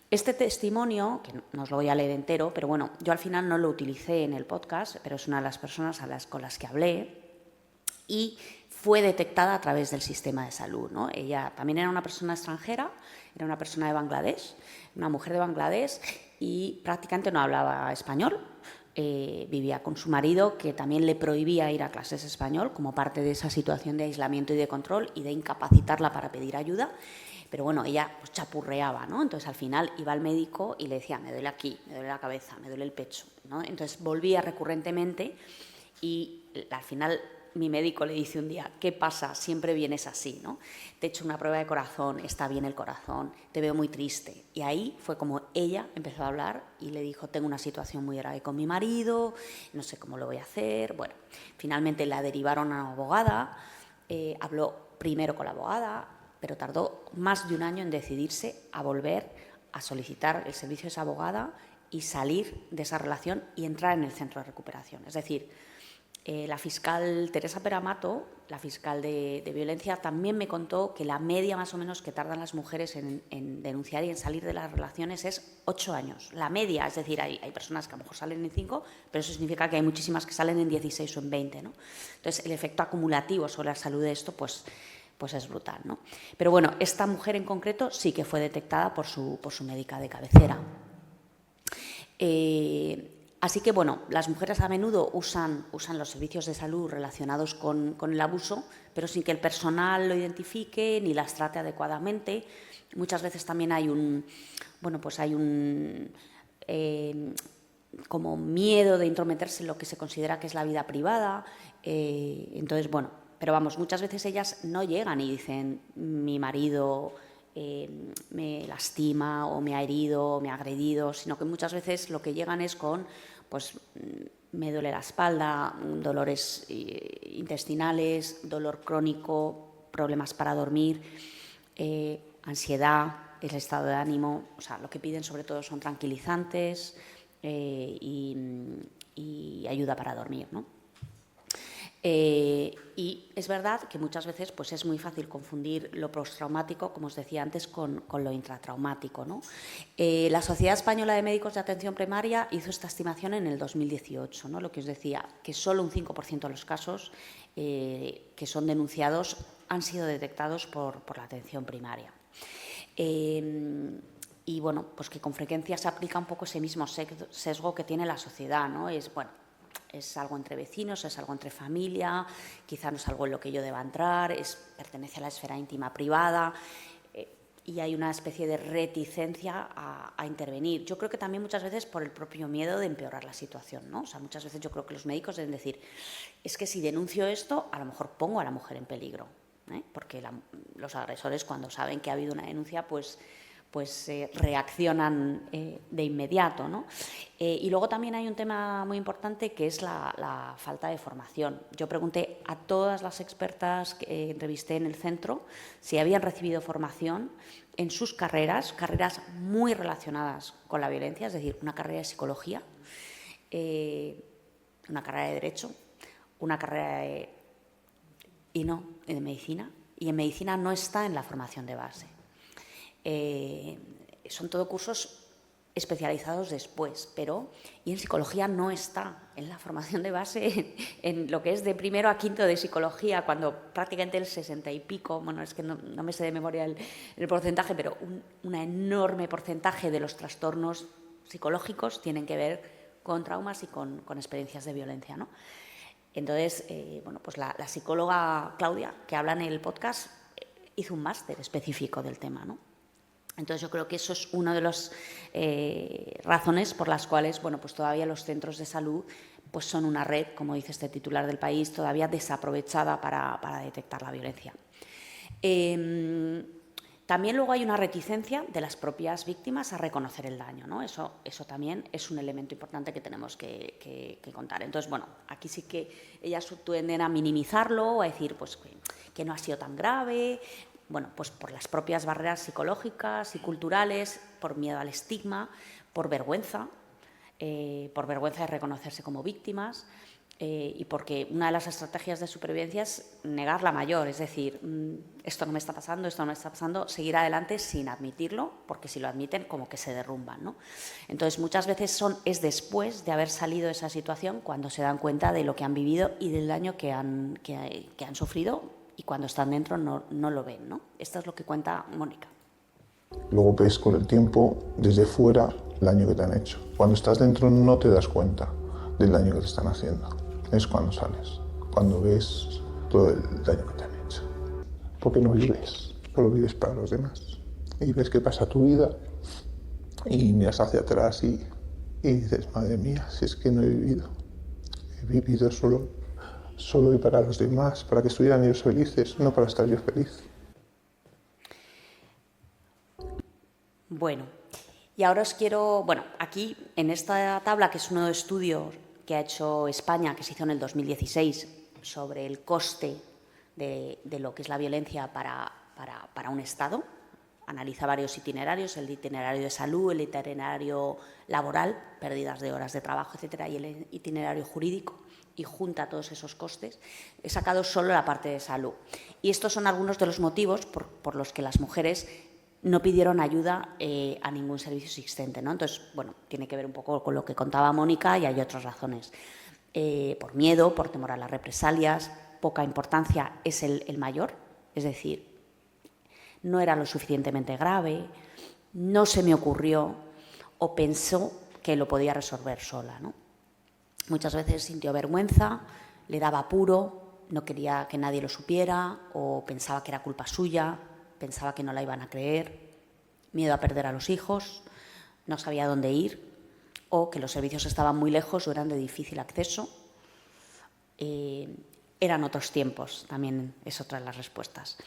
Speaker 2: Este testimonio, que no os lo voy a leer entero, pero bueno, yo al final no lo utilicé en el podcast, pero es una de las personas con las que hablé y fue detectada a través del sistema de salud, ¿no? Ella también era una persona extranjera, era una persona de Bangladesh, una mujer de Bangladesh y prácticamente no hablaba español. Vivía con su marido, que también le prohibía ir a clases de español como parte de esa situación de aislamiento y de control y de incapacitarla para pedir ayuda. Pero bueno, ella pues chapurreaba, ¿no? Entonces al final iba al médico y le decía, me duele aquí, me duele la cabeza, me duele el pecho, ¿no? Entonces volvía recurrentemente y al final mi médico le dice un día, ¿qué pasa? Siempre vienes así, ¿no? Te he hecho una prueba de corazón, está bien el corazón, te veo muy triste. Y ahí fue como ella empezó a hablar y le dijo, tengo una situación muy grave con mi marido, no sé cómo lo voy a hacer. Bueno, finalmente la derivaron a una abogada, habló primero con la abogada, pero tardó más de un año en decidirse a volver a solicitar el servicio de esa abogada y salir de esa relación y entrar en el centro de recuperación. Es decir, la fiscal Teresa Peramato, la fiscal de violencia, también me contó que la media más o menos que tardan las mujeres en denunciar y en salir de las relaciones es 8 años. La media, es decir, hay personas que a lo mejor salen en 5, pero eso significa que hay muchísimas que salen en 16 o en 20, ¿no? Entonces, el efecto acumulativo sobre la salud de esto, pues es brutal, ¿no? Pero bueno, esta mujer en concreto sí que fue detectada por su médica de cabecera. Así que, bueno, las mujeres a menudo usan los servicios de salud relacionados con el abuso, pero sin que el personal lo identifique ni las trate adecuadamente. Muchas veces también hay como miedo de intrometerse en lo que se considera que es la vida privada. Entonces, bueno, pero vamos, muchas veces ellas no llegan y dicen, mi marido me lastima o me ha herido o me ha agredido, sino que muchas veces lo que llegan es con, pues me duele la espalda, dolores intestinales, dolor crónico, problemas para dormir, ansiedad, el estado de ánimo, o sea, lo que piden sobre todo son tranquilizantes y y ayuda para dormir, ¿no? Y es verdad que muchas veces pues, es muy fácil confundir lo postraumático, como os decía antes, con lo intratraumático, ¿no? La Sociedad Española de Médicos de Atención Primaria hizo esta estimación en el 2018, ¿no? Lo que os decía, que solo un 5% de los casos que son denunciados han sido detectados por la atención primaria. Y bueno, pues que con frecuencia se aplica un poco ese mismo sesgo que tiene la sociedad, ¿no? Es algo entre vecinos, es algo entre familia, quizá no es algo en lo que yo deba entrar, pertenece a la esfera íntima privada, y hay una especie de reticencia a intervenir. Yo creo que también muchas veces por el propio miedo de empeorar la situación, ¿no? O sea, muchas veces yo creo que los médicos deben decir, es que si denuncio esto, a lo mejor pongo a la mujer en peligro, ¿eh? Porque los agresores, cuando saben que ha habido una denuncia, pues reaccionan de inmediato, ¿no? Y luego también hay un tema muy importante que es la falta de formación. Yo pregunté a todas las expertas que entrevisté en el centro si habían recibido formación en sus carreras muy relacionadas con la violencia, es decir, una carrera de psicología, una carrera de derecho, una carrera de medicina, y en medicina no está en la formación de base. Son todo cursos especializados después, y en psicología no está en la formación de base en lo que es de primero a quinto de psicología, cuando prácticamente el 60 y pico, bueno, es que no me sé de memoria el porcentaje, pero un enorme porcentaje de los trastornos psicológicos tienen que ver con traumas y con experiencias de violencia, ¿no? Entonces, bueno, pues la psicóloga Claudia, que habla en el podcast, hizo un máster específico del tema, ¿no? Entonces, yo creo que eso es una de las razones por las cuales, bueno, pues todavía los centros de salud pues son una red, como dice este titular del País, todavía desaprovechada para detectar la violencia. También luego hay una reticencia de las propias víctimas a reconocer el daño, ¿no? Eso también es un elemento importante que tenemos que contar. Entonces, bueno, aquí sí que ellas tienden a minimizarlo o a decir pues, que no ha sido tan grave. Bueno, pues por las propias barreras psicológicas y culturales, por miedo al estigma, por vergüenza de reconocerse como víctimas, y porque una de las estrategias de supervivencia es negar la mayor, es decir, esto no me está pasando, seguir adelante sin admitirlo, porque si lo admiten como que se derrumban, ¿no? Entonces muchas veces es después de haber salido de esa situación cuando se dan cuenta de lo que han vivido y del daño que han sufrido, y cuando están dentro no lo ven, ¿no? Esto es lo que cuenta Mónica.
Speaker 9: Luego ves con el tiempo, desde fuera, el daño que te han hecho. Cuando estás dentro no te das cuenta del daño que te están haciendo. Es cuando sales, cuando ves todo el daño que te han hecho. Porque no vives, solo vives para los demás. Y ves que pasa tu vida y miras hacia atrás y dices, madre mía, si es que no he vivido. He vivido solo y para los demás, para que estuvieran ellos felices, no para estar yo feliz.
Speaker 2: Bueno, y ahora os quiero, aquí en esta tabla, que es uno de los estudios que ha hecho España, que se hizo en el 2016, sobre el coste de lo que es la violencia para un Estado. Analiza varios itinerarios, el itinerario de salud, el itinerario laboral, pérdidas de horas de trabajo, etcétera, y el itinerario jurídico, y junta todos esos costes. He sacado solo la parte de salud. Y estos son algunos de los motivos por los que las mujeres no pidieron ayuda a ningún servicio existente, ¿no? Entonces, bueno, tiene que ver un poco con lo que contaba Mónica, y hay otras razones. Por miedo, por temor a las represalias, poca importancia es el mayor, es decir, no era lo suficientemente grave, no se me ocurrió o pensó que lo podía resolver sola, ¿no? Muchas veces sintió vergüenza, le daba apuro, no quería que nadie lo supiera o pensaba que era culpa suya, pensaba que no la iban a creer, miedo a perder a los hijos, no sabía dónde ir o que los servicios estaban muy lejos o eran de difícil acceso. Eran otros tiempos, también es otra de las respuestas.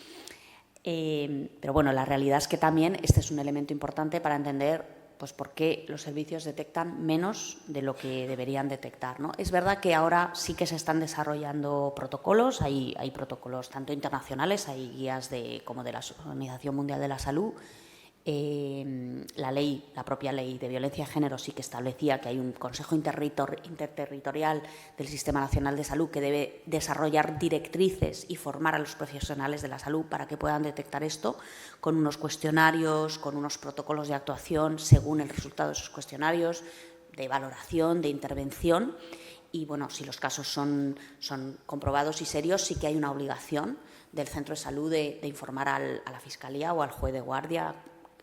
Speaker 2: Pero bueno, la realidad es que también este es un elemento importante para entender pues por qué los servicios detectan menos de lo que deberían detectar, ¿no? Es verdad que ahora sí que se están desarrollando protocolos, hay protocolos tanto internacionales, hay guías como de la Organización Mundial de la Salud, La propia ley de violencia de género sí que establecía que hay un Consejo Interterritorial del Sistema Nacional de Salud que debe desarrollar directrices y formar a los profesionales de la salud para que puedan detectar esto con unos cuestionarios, con unos protocolos de actuación según el resultado de esos cuestionarios, de valoración, de intervención. Y, bueno, si los casos son comprobados y serios, sí que hay una obligación del centro de salud de informar a la Fiscalía o al juez de guardia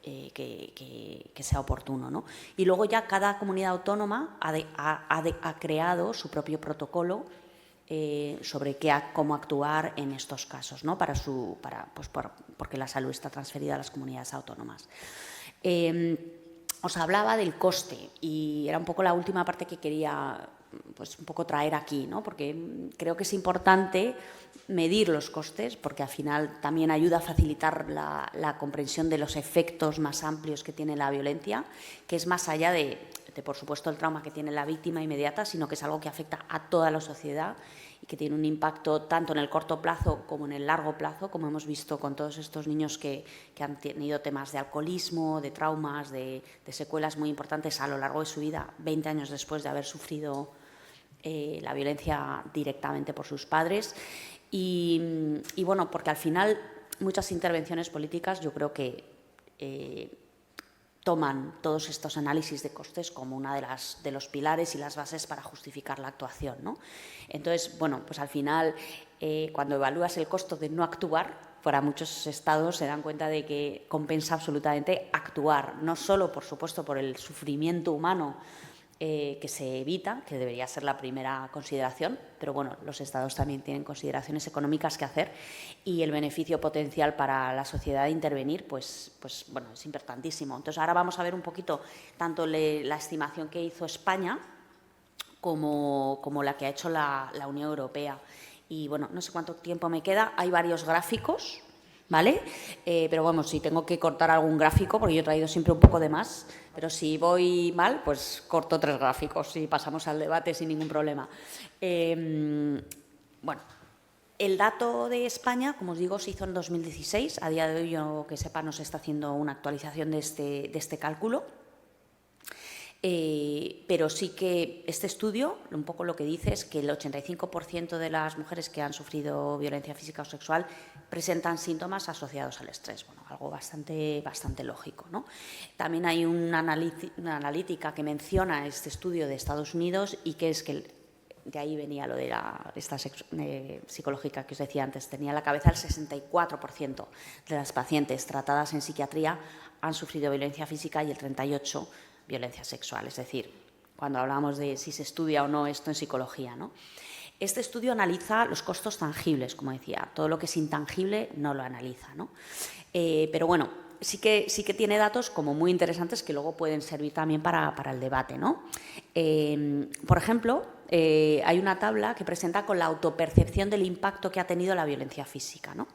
Speaker 2: que sea oportuno, ¿no? Y luego ya cada comunidad autónoma ha creado su propio protocolo sobre cómo actuar en estos casos, ¿no? Porque la salud está transferida a las comunidades autónomas. Os hablaba del coste y era un poco la última parte que quería un poco traer aquí, ¿no? Porque creo que es importante medir los costes, porque al final también ayuda a facilitar la comprensión de los efectos más amplios que tiene la violencia, que es más allá de, por supuesto, el trauma que tiene la víctima inmediata, sino que es algo que afecta a toda la sociedad y que tiene un impacto tanto en el corto plazo como en el largo plazo, como hemos visto con todos estos niños que han tenido temas de alcoholismo, de traumas, de secuelas muy importantes a lo largo de su vida, 20 años después de haber sufrido la violencia directamente por sus padres. Y bueno, porque al final muchas intervenciones políticas yo creo que toman todos estos análisis de costes como una de los pilares y las bases para justificar la actuación, ¿no? Entonces, bueno, pues al final cuando evalúas el costo de no actuar, para muchos estados se dan cuenta de que compensa absolutamente actuar, no solo, por supuesto, por el sufrimiento humano que se evita, que debería ser la primera consideración, pero bueno, los estados también tienen consideraciones económicas que hacer y el beneficio potencial para la sociedad de intervenir, pues bueno, es importantísimo. Entonces, ahora vamos a ver un poquito tanto la estimación que hizo España como la que ha hecho la Unión Europea. Y bueno, no sé cuánto tiempo me queda, hay varios gráficos, ¿vale? Pero bueno, si tengo que cortar algún gráfico, porque yo he traído siempre un poco de más, pero si voy mal, pues corto 3 gráficos y pasamos al debate sin ningún problema. Bueno, el dato de España, como os digo, se hizo en 2016. A día de hoy, yo que sepa, no se está haciendo una actualización de este cálculo. Pero sí que este estudio un poco lo que dice es que el 85% de las mujeres que han sufrido violencia física o sexual presentan síntomas asociados al estrés. Bueno, algo bastante lógico, ¿no? También hay una analítica que menciona este estudio de Estados Unidos y que es que de ahí venía lo de esta psicológica que os decía antes. Tenía en la cabeza el 64% de las pacientes tratadas en psiquiatría han sufrido violencia física y el 38% violencia sexual, es decir, cuando hablamos de si se estudia o no esto en psicología, ¿no? Este estudio analiza los costos tangibles, como decía, todo lo que es intangible no lo analiza, ¿no? Pero bueno, sí que tiene datos como muy interesantes que luego pueden servir también para el debate, ¿no? Por ejemplo, hay una tabla que presenta con la autopercepción del impacto que ha tenido la violencia física, ¿no?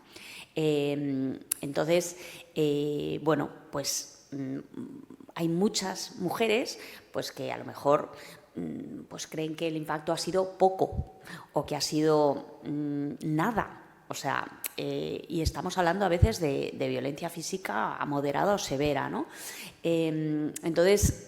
Speaker 2: Entonces, bueno, pues hay muchas mujeres pues, que a lo mejor pues, creen que el impacto ha sido poco o que ha sido nada. O sea, y estamos hablando a veces de violencia física a moderada o severa, ¿no? Entonces,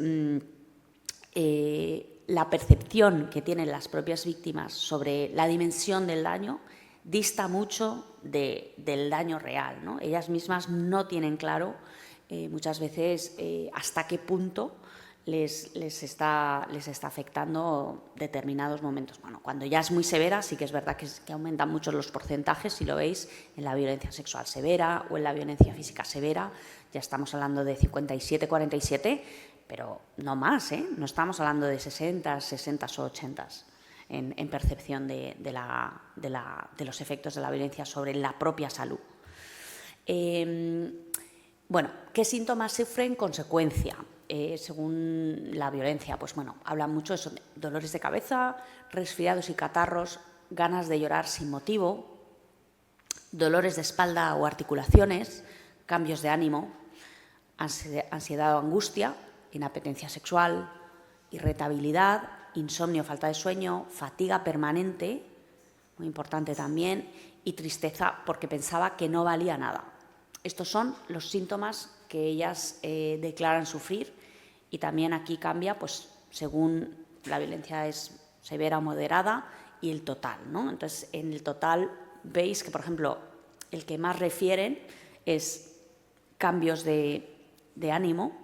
Speaker 2: la percepción que tienen las propias víctimas sobre la dimensión del daño dista mucho del daño real, ¿no? Ellas mismas no tienen claro muchas veces hasta qué punto les está afectando determinados momentos. Bueno, cuando ya es muy severa, sí que es verdad que aumentan mucho los porcentajes, si lo veis, en la violencia sexual severa o en la violencia física severa, ya estamos hablando de 57-47, pero no más, ¿eh? No estamos hablando de 60, 60 o 80 en percepción de los efectos de la violencia sobre la propia salud. Bueno, ¿qué síntomas sufren en consecuencia según la violencia? Pues bueno, hablan mucho de eso, dolores de cabeza, resfriados y catarros, ganas de llorar sin motivo, dolores de espalda o articulaciones, cambios de ánimo, ansiedad o angustia, inapetencia sexual, irritabilidad, insomnio, falta de sueño, fatiga permanente, muy importante también, y tristeza porque pensaba que no valía nada. Estos son los síntomas que ellas declaran sufrir, y también aquí cambia pues, según la violencia es severa o moderada y el total, ¿no? Entonces, en el total veis que, por ejemplo, el que más refieren es cambios de ánimo,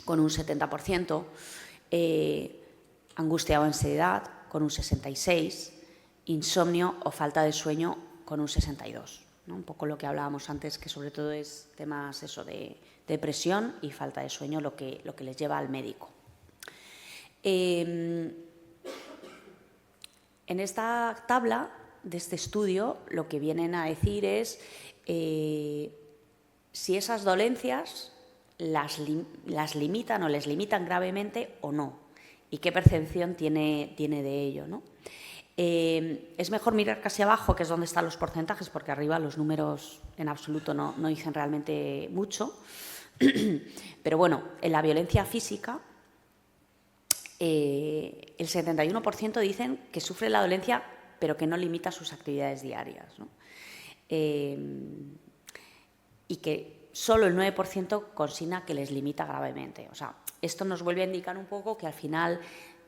Speaker 2: con un 70%, angustia o ansiedad, con un 66%, insomnio o falta de sueño, con un 62%. ¿no? Un poco lo que hablábamos antes, que sobre todo es temas eso de depresión y falta de sueño lo que les lleva al médico. En esta tabla de este estudio lo que vienen a decir es si esas dolencias las limitan o les limitan gravemente o no, y qué percepción tiene de ello, ¿no? Es mejor mirar casi abajo, que es donde están los porcentajes, porque arriba los números en absoluto no dicen realmente mucho. Pero bueno, en la violencia física, el 71% dicen que sufre la dolencia, pero que no limita sus actividades diarias, ¿no? Y que solo el 9% consigna que les limita gravemente. O sea, esto nos vuelve a indicar un poco que al final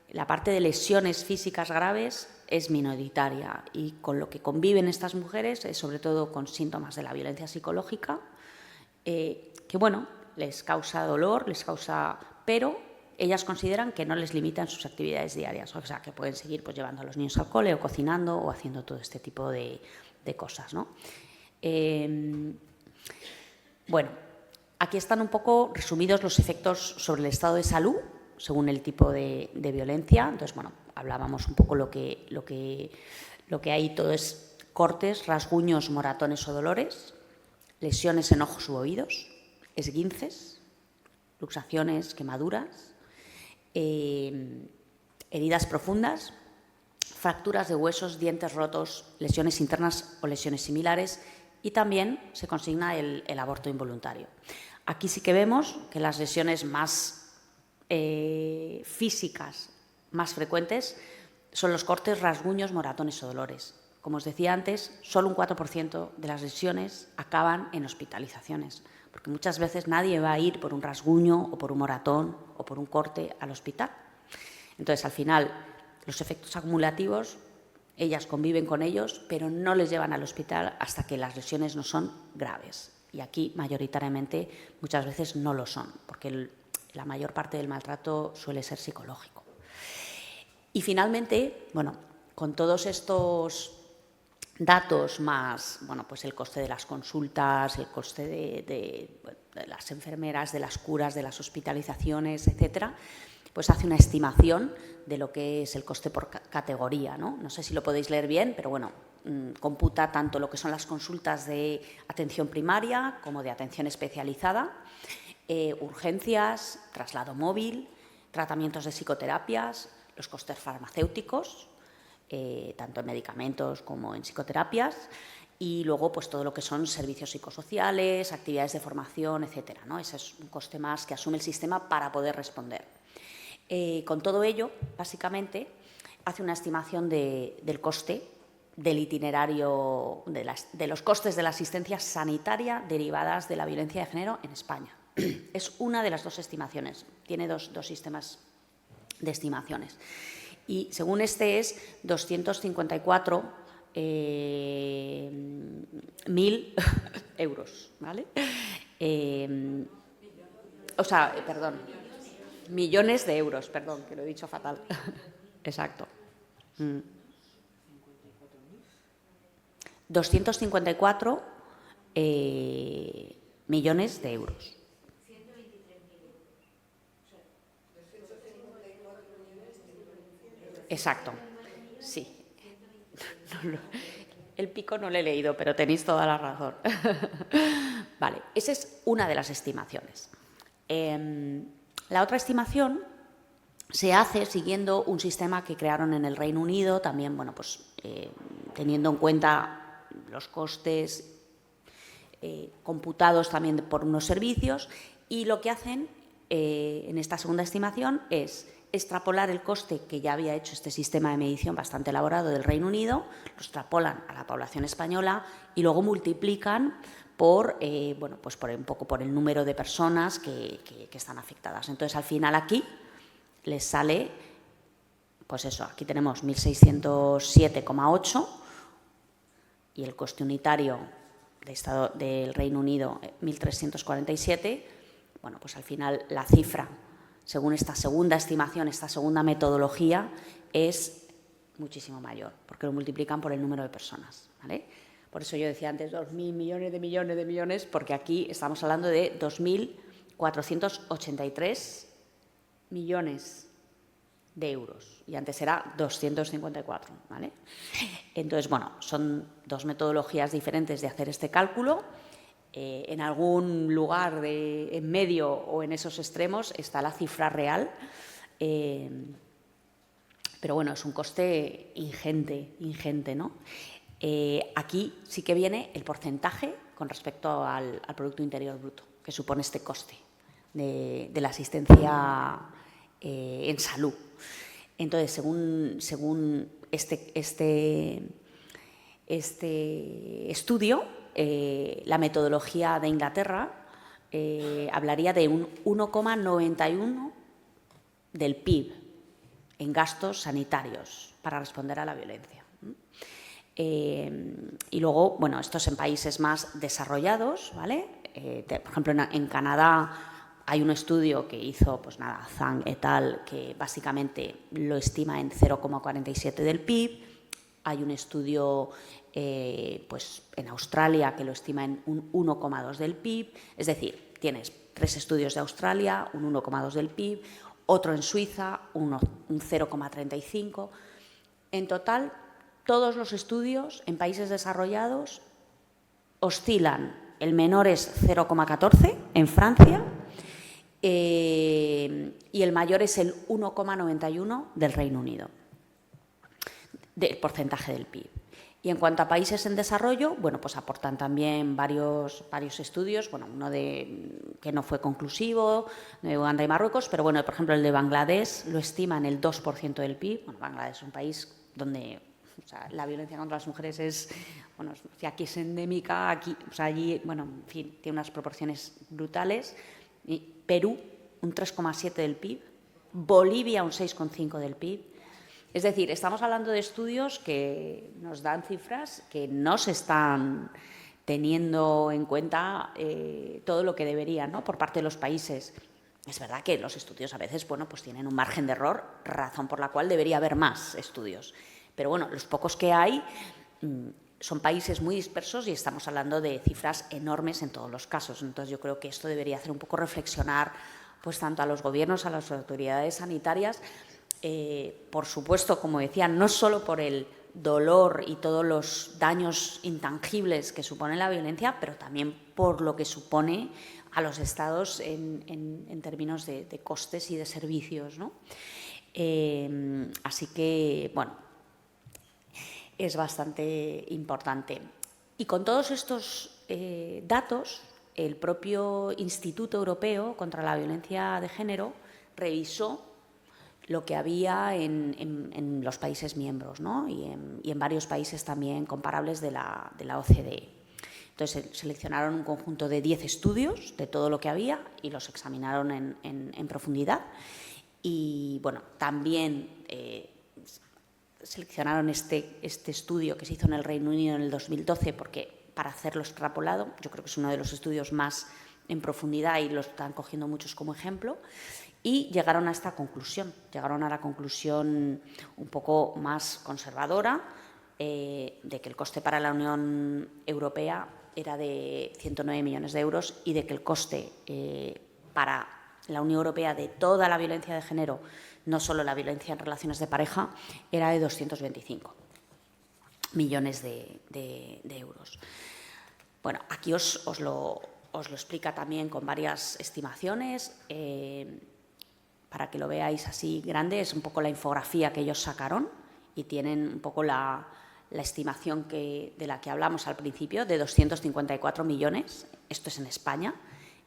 Speaker 2: la parte de lesiones físicas graves es minoritaria, y con lo que conviven estas mujeres es sobre todo con síntomas de la violencia psicológica, que bueno, les causa dolor, pero ellas consideran que no les limitan sus actividades diarias, o sea, que pueden seguir pues, llevando a los niños al cole o cocinando o haciendo todo este tipo de cosas, ¿no? Bueno, aquí están un poco resumidos los efectos sobre el estado de salud según el tipo de violencia. Entonces, bueno, hablábamos un poco lo que hay, todo es cortes, rasguños, moratones o dolores, lesiones en ojos u oídos, esguinces, luxaciones, quemaduras, heridas profundas, fracturas de huesos, dientes rotos, lesiones internas o lesiones similares, y también se consigna el aborto involuntario. Aquí sí que vemos que las lesiones más físicas más frecuentes son los cortes, rasguños, moratones o dolores. Como os decía antes, solo un 4% de las lesiones acaban en hospitalizaciones, porque muchas veces nadie va a ir por un rasguño o por un moratón o por un corte al hospital. Entonces, al final, los efectos acumulativos, ellas conviven con ellos, pero no les llevan al hospital hasta que las lesiones no son graves. Y aquí, mayoritariamente, muchas veces no lo son, porque la mayor parte del maltrato suele ser psicológico. Y finalmente, bueno, con todos estos datos más, bueno, pues el coste de las consultas, el coste de las enfermeras, de las curas, de las hospitalizaciones, etcétera, pues hace una estimación de lo que es el coste por categoría, ¿no? No sé si lo podéis leer bien, pero bueno, computa tanto lo que son las consultas de atención primaria como de atención especializada, urgencias, traslado móvil, tratamientos de psicoterapias, los costes farmacéuticos, tanto en medicamentos como en psicoterapias, y luego pues todo lo que son servicios psicosociales, actividades de formación, etcétera, ¿no? Ese es un coste más que asume el sistema para poder responder. Con todo ello, básicamente, hace una estimación del coste del itinerario, de los costes de la asistencia sanitaria derivadas de la violencia de género en España. Es una de las dos estimaciones, tiene dos sistemas de estimaciones. Y según este es 254.000 euros, ¿vale? Millones de euros, perdón, que lo he dicho fatal. Exacto. 254 millones de euros. Exacto, sí. El pico no lo he leído, pero tenéis toda la razón. Vale, esa es una de las estimaciones. La otra estimación se hace siguiendo un sistema que crearon en el Reino Unido, también, bueno, pues teniendo en cuenta los costes computados también por unos servicios, y lo que hacen en esta segunda estimación es extrapolar el coste que ya había hecho este sistema de medición bastante elaborado del Reino Unido, lo extrapolan a la población española y luego multiplican por, bueno, pues un poco por el número de personas que están afectadas. Entonces, al final aquí les sale, pues eso, aquí tenemos 1.607,8 y el coste unitario del Reino Unido 1.347. Bueno, pues al final la cifra, según esta segunda estimación, esta segunda metodología, es muchísimo mayor, porque lo multiplican por el número de personas, ¿vale? Por eso yo decía antes 2.000 millones de millones de millones, porque aquí estamos hablando de 2.483 millones de euros y antes era 254, ¿vale? Entonces, bueno, son dos metodologías diferentes de hacer este cálculo. En algún lugar en medio o en esos extremos está la cifra real, pero bueno, es un coste ingente, ¿no? Aquí sí que viene el porcentaje con respecto al Producto Interior Bruto que supone este coste de la asistencia en salud. Entonces, según este estudio, la metodología de Inglaterra hablaría de un 1,91 del PIB en gastos sanitarios para responder a la violencia. Y luego, bueno, esto es en países más desarrollados, ¿vale? Por ejemplo, en Canadá hay un estudio que hizo, pues nada, Zhang et al, que básicamente lo estima en 0,47 del PIB. Hay un estudio pues en Australia que lo estima en un 1,2 del PIB. Es decir, tienes 3 estudios de Australia, un 1,2 del PIB, otro en Suiza, un 0,35. En total, todos los estudios en países desarrollados oscilan. El menor es 0,14 en Francia y el mayor es el 1,91 del Reino Unido, del porcentaje del PIB. Y en cuanto a países en desarrollo, bueno, pues aportan también varios estudios, bueno, uno que no fue conclusivo, de Uganda y Marruecos, pero bueno, por ejemplo, el de Bangladesh lo estima en el 2% del PIB. Bueno, Bangladesh es un país donde, o sea, la violencia contra las mujeres es, bueno, si aquí es endémica, aquí, o sea, allí, bueno, en fin, tiene unas proporciones brutales. Y Perú, un 3,7 del PIB, Bolivia, un 6,5 del PIB. Es decir, estamos hablando de estudios que nos dan cifras que no se están teniendo en cuenta todo lo que deberían, ¿no?, por parte de los países. Es verdad que los estudios a veces, bueno, pues tienen un margen de error, razón por la cual debería haber más estudios. Pero bueno, los pocos que hay son países muy dispersos y estamos hablando de cifras enormes en todos los casos. Entonces, yo creo que esto debería hacer un poco reflexionar, pues tanto a los gobiernos, a las autoridades sanitarias, por supuesto, como decía, no solo por el dolor y todos los daños intangibles que supone la violencia, pero también por lo que supone a los estados en términos de costes y de servicios, ¿no? Así que, bueno, es bastante importante. Y con todos estos datos, el propio Instituto Europeo contra la Violencia de Género revisó lo que había en los países miembros, ¿no? y en varios países también comparables de la OCDE. Entonces, seleccionaron un conjunto de 10 estudios de todo lo que había y los examinaron en profundidad. Y, bueno, también seleccionaron este estudio que se hizo en el Reino Unido en el 2012, porque para hacerlo extrapolado, yo creo que es uno de los estudios más en profundidad y lo están cogiendo muchos como ejemplo, y llegaron a esta conclusión, llegaron a la conclusión un poco más conservadora de que el coste para la Unión Europea era de 109 millones de euros y de que el coste para la Unión Europea de toda la violencia de género, no solo la violencia en relaciones de pareja, era de 225 millones de euros. Bueno, aquí os lo explica también con varias estimaciones, para que lo veáis así grande. Es un poco la infografía que ellos sacaron y tienen un poco la estimación de la que hablamos al principio, de 254 millones, esto es en España.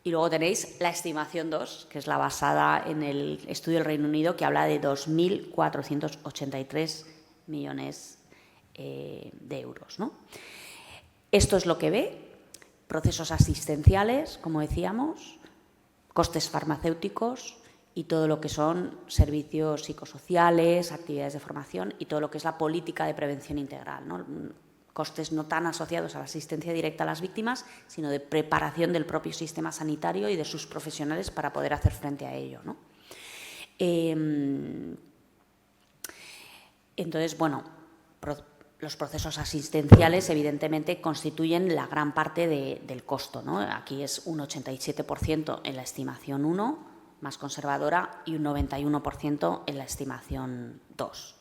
Speaker 2: Y luego tenéis la estimación 2, que es la basada en el estudio del Reino Unido, que habla de 2.483 millones de euros, ¿no? Esto es lo que ve. procesos asistenciales, como decíamos, costes farmacéuticos y todo lo que son servicios psicosociales, actividades de formación y todo lo que es la política de prevención integral, ¿no? Costes no tan asociados a la asistencia directa a las víctimas, sino de preparación del propio sistema sanitario y de sus profesionales para poder hacer frente a ello, ¿no? Entonces, bueno, los procesos asistenciales evidentemente constituyen la gran parte del costo, ¿no? Aquí es un 87% en la estimación 1, más conservadora, y un 91% en la estimación 2.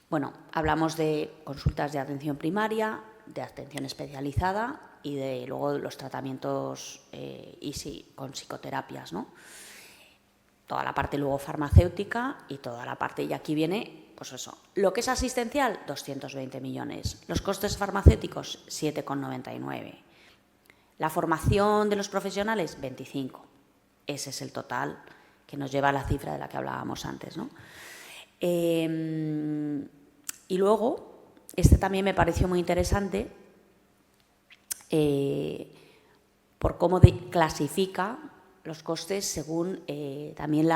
Speaker 2: Bueno, hablamos de consultas de atención primaria, de atención especializada y de luego los tratamientos con psicoterapias, ¿no? Toda la parte luego farmacéutica y toda la parte, y aquí viene, pues eso, lo que es asistencial, 220 millones, los costes farmacéuticos, 7,99, la formación de los profesionales, 25. Ese es el total que nos lleva a la cifra de la que hablábamos antes, ¿no? Y luego, este también me pareció muy interesante por cómo clasifica los costes según también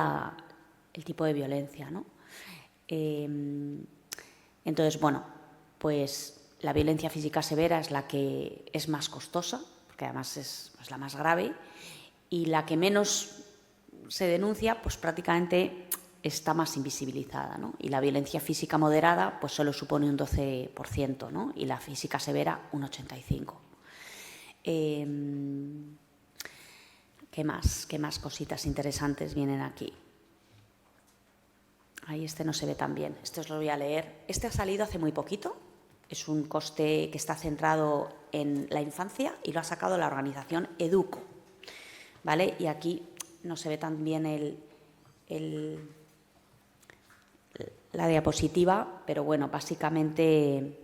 Speaker 2: el tipo de violencia, ¿no? Entonces, bueno, pues la violencia física severa es la que es más costosa, porque además es la más grave, y la que menos se denuncia, pues prácticamente está más invisibilizada, ¿no? Y la violencia física moderada pues solo supone un 12%, ¿no? Y la física severa un 85%. ¿Qué más cositas interesantes vienen aquí? Ahí este no se ve tan bien, este os lo voy a leer. Este ha salido hace muy poquito, es un coste que está centrado en la infancia y lo ha sacado la organización Educo, ¿vale? Y aquí no se ve tan bien la diapositiva, pero bueno, básicamente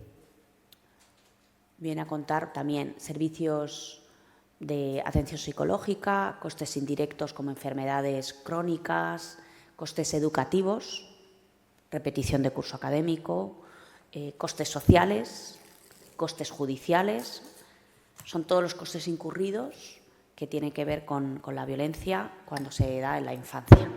Speaker 2: viene a contar también servicios de atención psicológica, costes indirectos como enfermedades crónicas, costes educativos, repetición de curso académico, costes sociales, costes judiciales. Son todos los costes incurridos que tienen que ver con la violencia cuando se da en la infancia.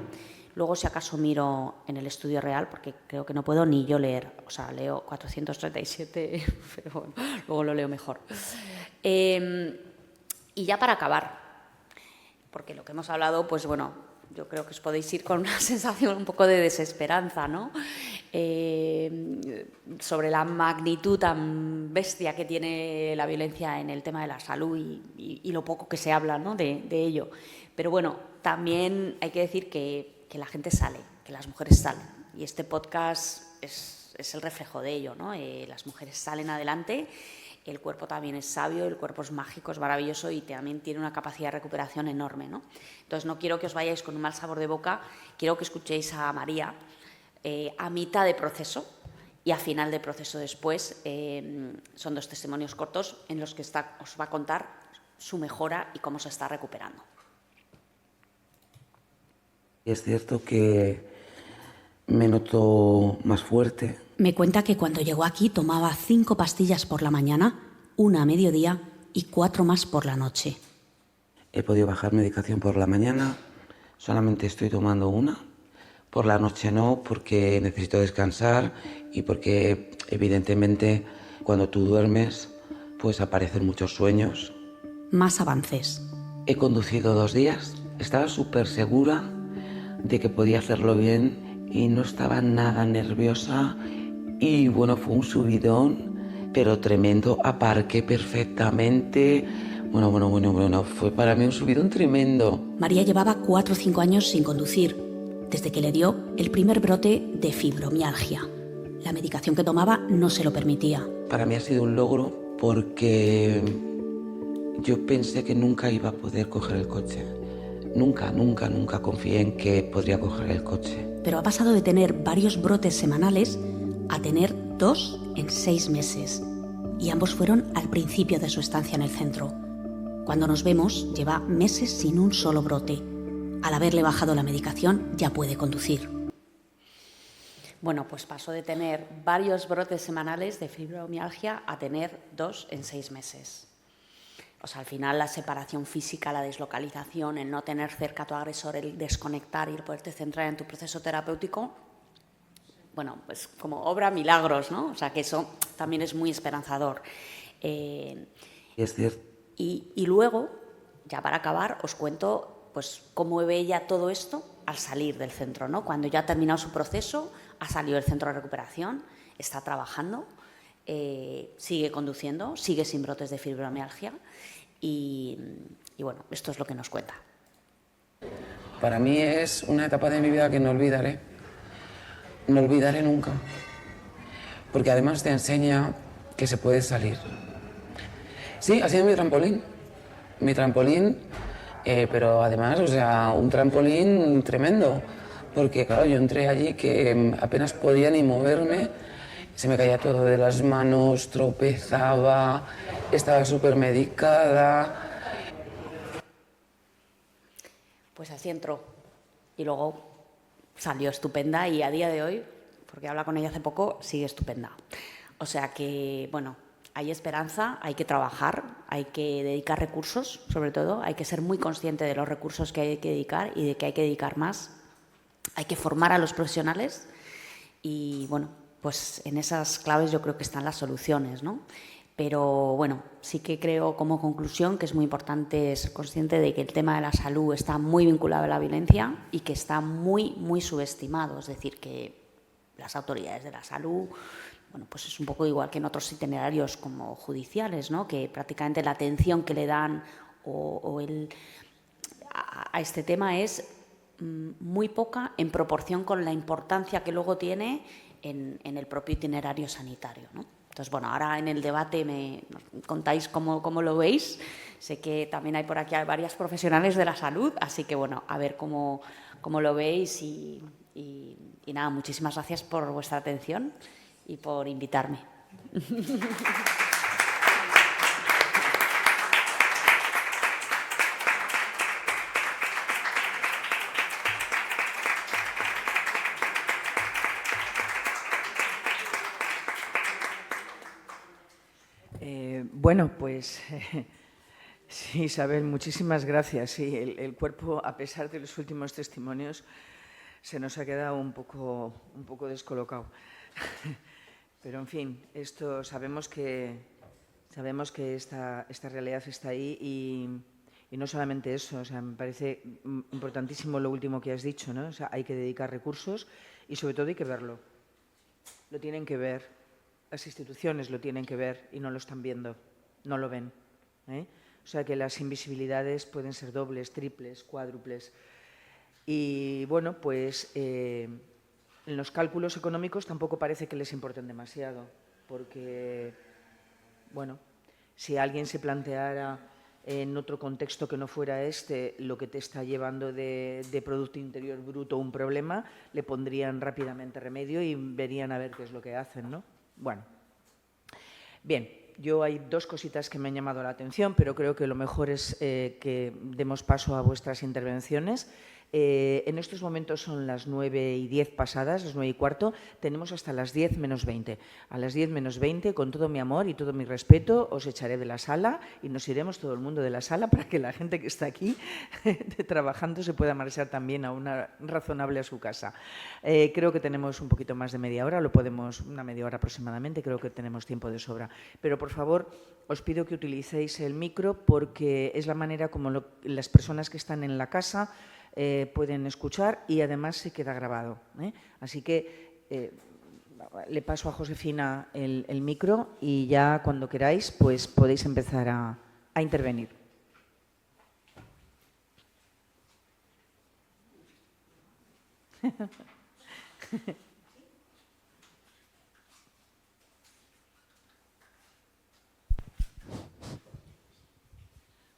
Speaker 2: Luego, si acaso miro en el estudio real, porque creo que no puedo ni yo leer, o sea, leo 437, pero bueno, luego lo leo mejor. Y ya para acabar, porque lo que hemos hablado, pues bueno, yo creo que os podéis ir con una sensación un poco de desesperanza, ¿no? Sobre la magnitud tan bestia que tiene la violencia en el tema de la salud y lo poco que se habla, ¿no? de ello. Pero bueno, también hay que decir que la gente sale, que las mujeres salen. Y este podcast es el reflejo de ello, ¿no? Las mujeres salen adelante. El cuerpo también es sabio, el cuerpo es mágico, es maravilloso y también tiene una capacidad de recuperación enorme, ¿no? Entonces, no quiero que os vayáis con un mal sabor de boca, quiero que escuchéis a María a mitad de proceso y a final de proceso después. Son 2 testimonios cortos en los que os va a contar su mejora y cómo se está recuperando.
Speaker 6: Es cierto que me noto más fuerte.
Speaker 3: Me cuenta que cuando llegó aquí tomaba 5 pastillas por la mañana, 1 a mediodía y 4 más por la noche.
Speaker 6: He podido bajar medicación por la mañana, solamente estoy tomando 1. Por la noche no, porque necesito descansar y porque evidentemente cuando tú duermes pues aparecen muchos sueños.
Speaker 3: Más avances.
Speaker 6: He conducido 2 días, estaba súper segura de que podía hacerlo bien y no estaba nada nerviosa y bueno, fue un subidón, pero tremendo, aparqué perfectamente. Bueno, fue para mí un subidón tremendo.
Speaker 3: María llevaba 4 o 5 años sin conducir, desde que le dio el primer brote de fibromialgia. La medicación que tomaba no se lo permitía.
Speaker 6: Para mí ha sido un logro porque yo pensé que nunca iba a poder coger el coche. Nunca confié en que podría coger el coche.
Speaker 3: Pero ha pasado de tener varios brotes semanales a tener 2 en 6 meses. Y ambos fueron al principio de su estancia en el centro. Cuando nos vemos, lleva meses sin un solo brote. Al haberle bajado la medicación, ya puede conducir.
Speaker 2: Bueno, pues paso de tener varios brotes semanales de fibromialgia a tener 2 en 6 meses. O sea, al final la separación física, la deslocalización, el no tener cerca a tu agresor, el desconectar y el poderte centrar en tu proceso terapéutico, bueno, pues como obra milagros, ¿no? O sea, que eso también es muy esperanzador.
Speaker 6: Es cierto.
Speaker 2: Y luego, ya para acabar, os cuento pues cómo ve ella todo esto al salir del centro, ¿no? Cuando ya ha terminado su proceso, ha salido del centro de recuperación, está trabajando, sigue conduciendo, sigue sin brotes de fibromialgia y bueno, esto es lo que nos cuenta.
Speaker 10: Para mí es una etapa de mi vida que no olvidaré nunca, porque además te enseña que se puede salir. Sí, ha sido mi trampolín, pero además, o sea, un trampolín tremendo, porque claro, yo entré allí que apenas podía ni moverme, se me caía todo de las manos, tropezaba, estaba súper medicada.
Speaker 2: Pues así entró y luego salió estupenda y a día de hoy, porque habla con ella hace poco, sigue estupenda. O sea que, bueno, hay esperanza, hay que trabajar, hay que dedicar recursos, sobre todo, hay que ser muy consciente de los recursos que hay que dedicar y de que hay que dedicar más. Hay que formar a los profesionales y, bueno, pues en esas claves yo creo que están las soluciones, ¿no? Pero, bueno, sí que creo como conclusión que es muy importante ser consciente de que el tema de la salud está muy vinculado a la violencia y que está muy, muy subestimado. Es decir, que las autoridades de la salud, bueno, pues es un poco igual que en otros itinerarios como judiciales, ¿no? Que prácticamente la atención que le dan a este tema es muy poca en proporción con la importancia que luego tiene en el propio itinerario sanitario, ¿no? Entonces, bueno, ahora en el debate me contáis cómo lo veis. Sé que también hay por aquí varias profesionales de la salud, así que, bueno, a ver cómo lo veis y nada, muchísimas gracias por vuestra atención y por invitarme.
Speaker 1: Bueno, pues sí, Isabel, muchísimas gracias. Sí, el cuerpo, a pesar de los últimos testimonios, se nos ha quedado un poco descolocado. Pero, en fin, esto sabemos que esta realidad está ahí y no solamente eso. O sea, me parece importantísimo lo último que has dicho, ¿no? O sea, hay que dedicar recursos y, sobre todo, hay que verlo. Lo tienen que ver. Las instituciones lo tienen que ver y no lo están viendo, no lo ven, ¿eh? O sea que las invisibilidades pueden ser dobles, triples, cuádruples. Y bueno, pues en los cálculos económicos tampoco parece que les importen demasiado, porque, bueno, si alguien se planteara en otro contexto que no fuera lo que te está llevando de Producto Interior Bruto un problema, le pondrían rápidamente remedio y verían a ver qué es lo que hacen, ¿no? Bueno, bien, yo hay dos cositas que me han llamado la atención, pero creo que lo mejor es que demos paso a vuestras intervenciones. En estos momentos son las 9:10 pasadas, las 9:15, tenemos hasta las 10 menos 20. A las 10 menos 20, con todo mi amor y todo mi respeto, os echaré de la sala y nos iremos todo el mundo de la sala para que la gente que está aquí trabajando se pueda marchar también a una razonable a su casa. Creo que tenemos un poquito más de media hora, una media hora aproximadamente, creo que tenemos tiempo de sobra. Pero, por favor, os pido que utilicéis el micro porque es la manera como las personas que están en la casa pueden escuchar y además se queda grabado, ¿eh? Así que le paso a Josefina el micro y ya cuando queráis pues podéis empezar a intervenir.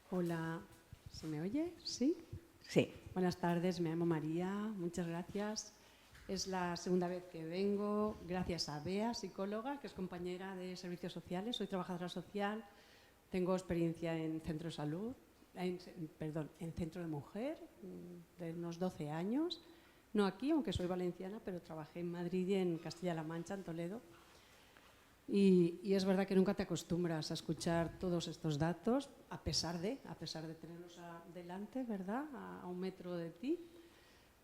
Speaker 11: Hola, ¿se me oye? ¿Sí?
Speaker 1: Sí.
Speaker 11: Buenas tardes, me llamo María, muchas gracias. Es la segunda vez que vengo, gracias a Bea, psicóloga, que es compañera de servicios sociales. Soy trabajadora social, tengo experiencia en centro de salud, en centro de mujer, de unos 12 años. No aquí, aunque soy valenciana, pero trabajé en Madrid y en Castilla-La Mancha, en Toledo. Y es verdad que nunca te acostumbras a escuchar todos estos datos, a pesar de tenerlos delante, ¿verdad? A 1 metro de ti,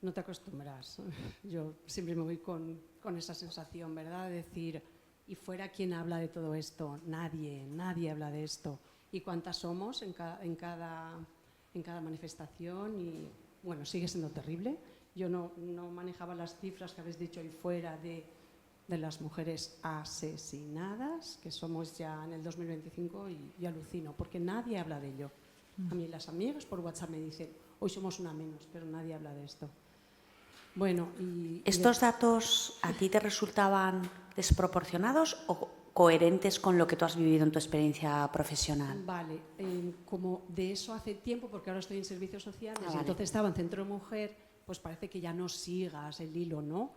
Speaker 11: no te acostumbras. Yo siempre me voy con esa sensación, ¿verdad? De decir, ¿y fuera quién habla de todo esto? Nadie habla de esto. ¿Y cuántas somos en cada manifestación? Y bueno, sigue siendo terrible. Yo no manejaba las cifras que habéis dicho ahí fuera de las mujeres asesinadas, que somos ya en el 2025, y alucino, porque nadie habla de ello. A mí las amigas por WhatsApp me dicen, hoy somos una menos, pero nadie habla de esto. Bueno,
Speaker 3: ¿Estos datos a ti te resultaban desproporcionados o coherentes con lo que tú has vivido en tu experiencia profesional?
Speaker 11: Vale, como de eso hace tiempo, porque ahora estoy en servicios sociales,
Speaker 3: vale.
Speaker 11: Entonces estaba en Centro de Mujer, pues parece que ya no sigas el hilo, ¿no?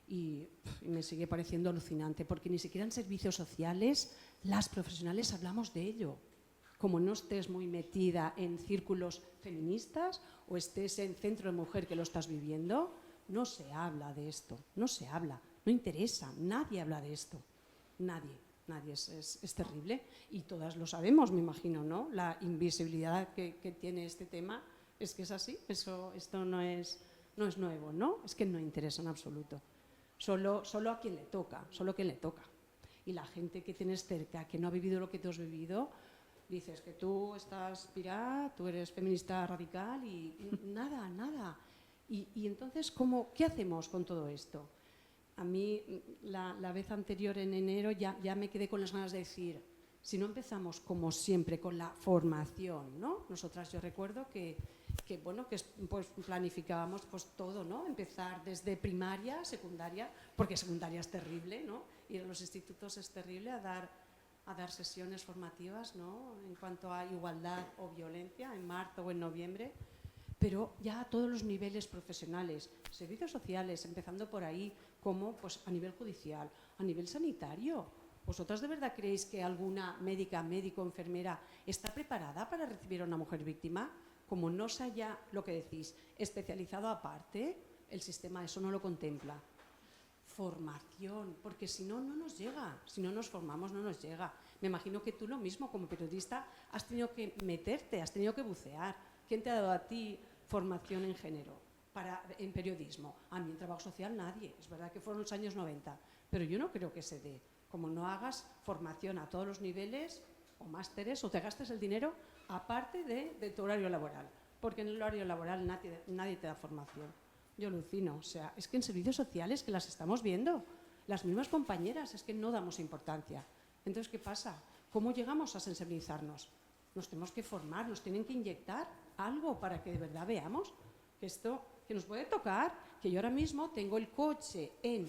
Speaker 11: Y me sigue pareciendo alucinante, porque ni siquiera en servicios sociales las profesionales hablamos de ello. Como no estés muy metida en círculos feministas o estés en Centro de Mujer que lo estás viviendo, no se habla de esto, no se habla, no interesa, nadie habla de esto, nadie, es terrible y todas lo sabemos, me imagino, ¿no? La invisibilidad que tiene este tema es que es así, esto no es nuevo, ¿no? Es que no interesa en absoluto. Solo a quien le toca, Y la gente que tienes cerca, que no ha vivido lo que tú has vivido, dices que tú estás pirada, tú eres feminista radical y nada. Y entonces, ¿qué hacemos con todo esto? A mí, la vez anterior, en enero, ya me quedé con las ganas de decir, si no empezamos, como siempre, con la formación, ¿no? Nosotras, yo recuerdo que pues planificábamos pues todo, ¿no? Empezar desde primaria, secundaria, porque secundaria es terrible, ¿no? Ir a los institutos es terrible, a dar sesiones formativas, ¿no? En cuanto a igualdad o violencia, en marzo o en noviembre, pero ya a todos los niveles profesionales, servicios sociales, empezando por ahí, como pues a nivel judicial, a nivel sanitario. ¿Vosotras de verdad creéis que alguna médico, enfermera está preparada para recibir a una mujer víctima? Como no se haya, lo que decís, especializado aparte, el sistema eso no lo contempla. Formación, porque si no, no nos llega. Si no nos formamos, no nos llega. Me imagino que tú lo mismo, como periodista, has tenido que meterte, has tenido que bucear. ¿Quién te ha dado a ti formación en género, en periodismo? A mí en trabajo social nadie. Es verdad que fueron los años 90, pero yo no creo que se dé. Como no hagas formación a todos los niveles, o másteres, o te gastes el dinero aparte de tu horario laboral, porque en el horario laboral nadie te da formación. Yo alucino, o sea, es que en servicios sociales que las estamos viendo, las mismas compañeras, es que no damos importancia. Entonces, ¿qué pasa? ¿Cómo llegamos a sensibilizarnos? Nos tenemos que formar, nos tienen que inyectar algo para que de verdad veamos que esto que nos puede tocar, que yo ahora mismo tengo el coche en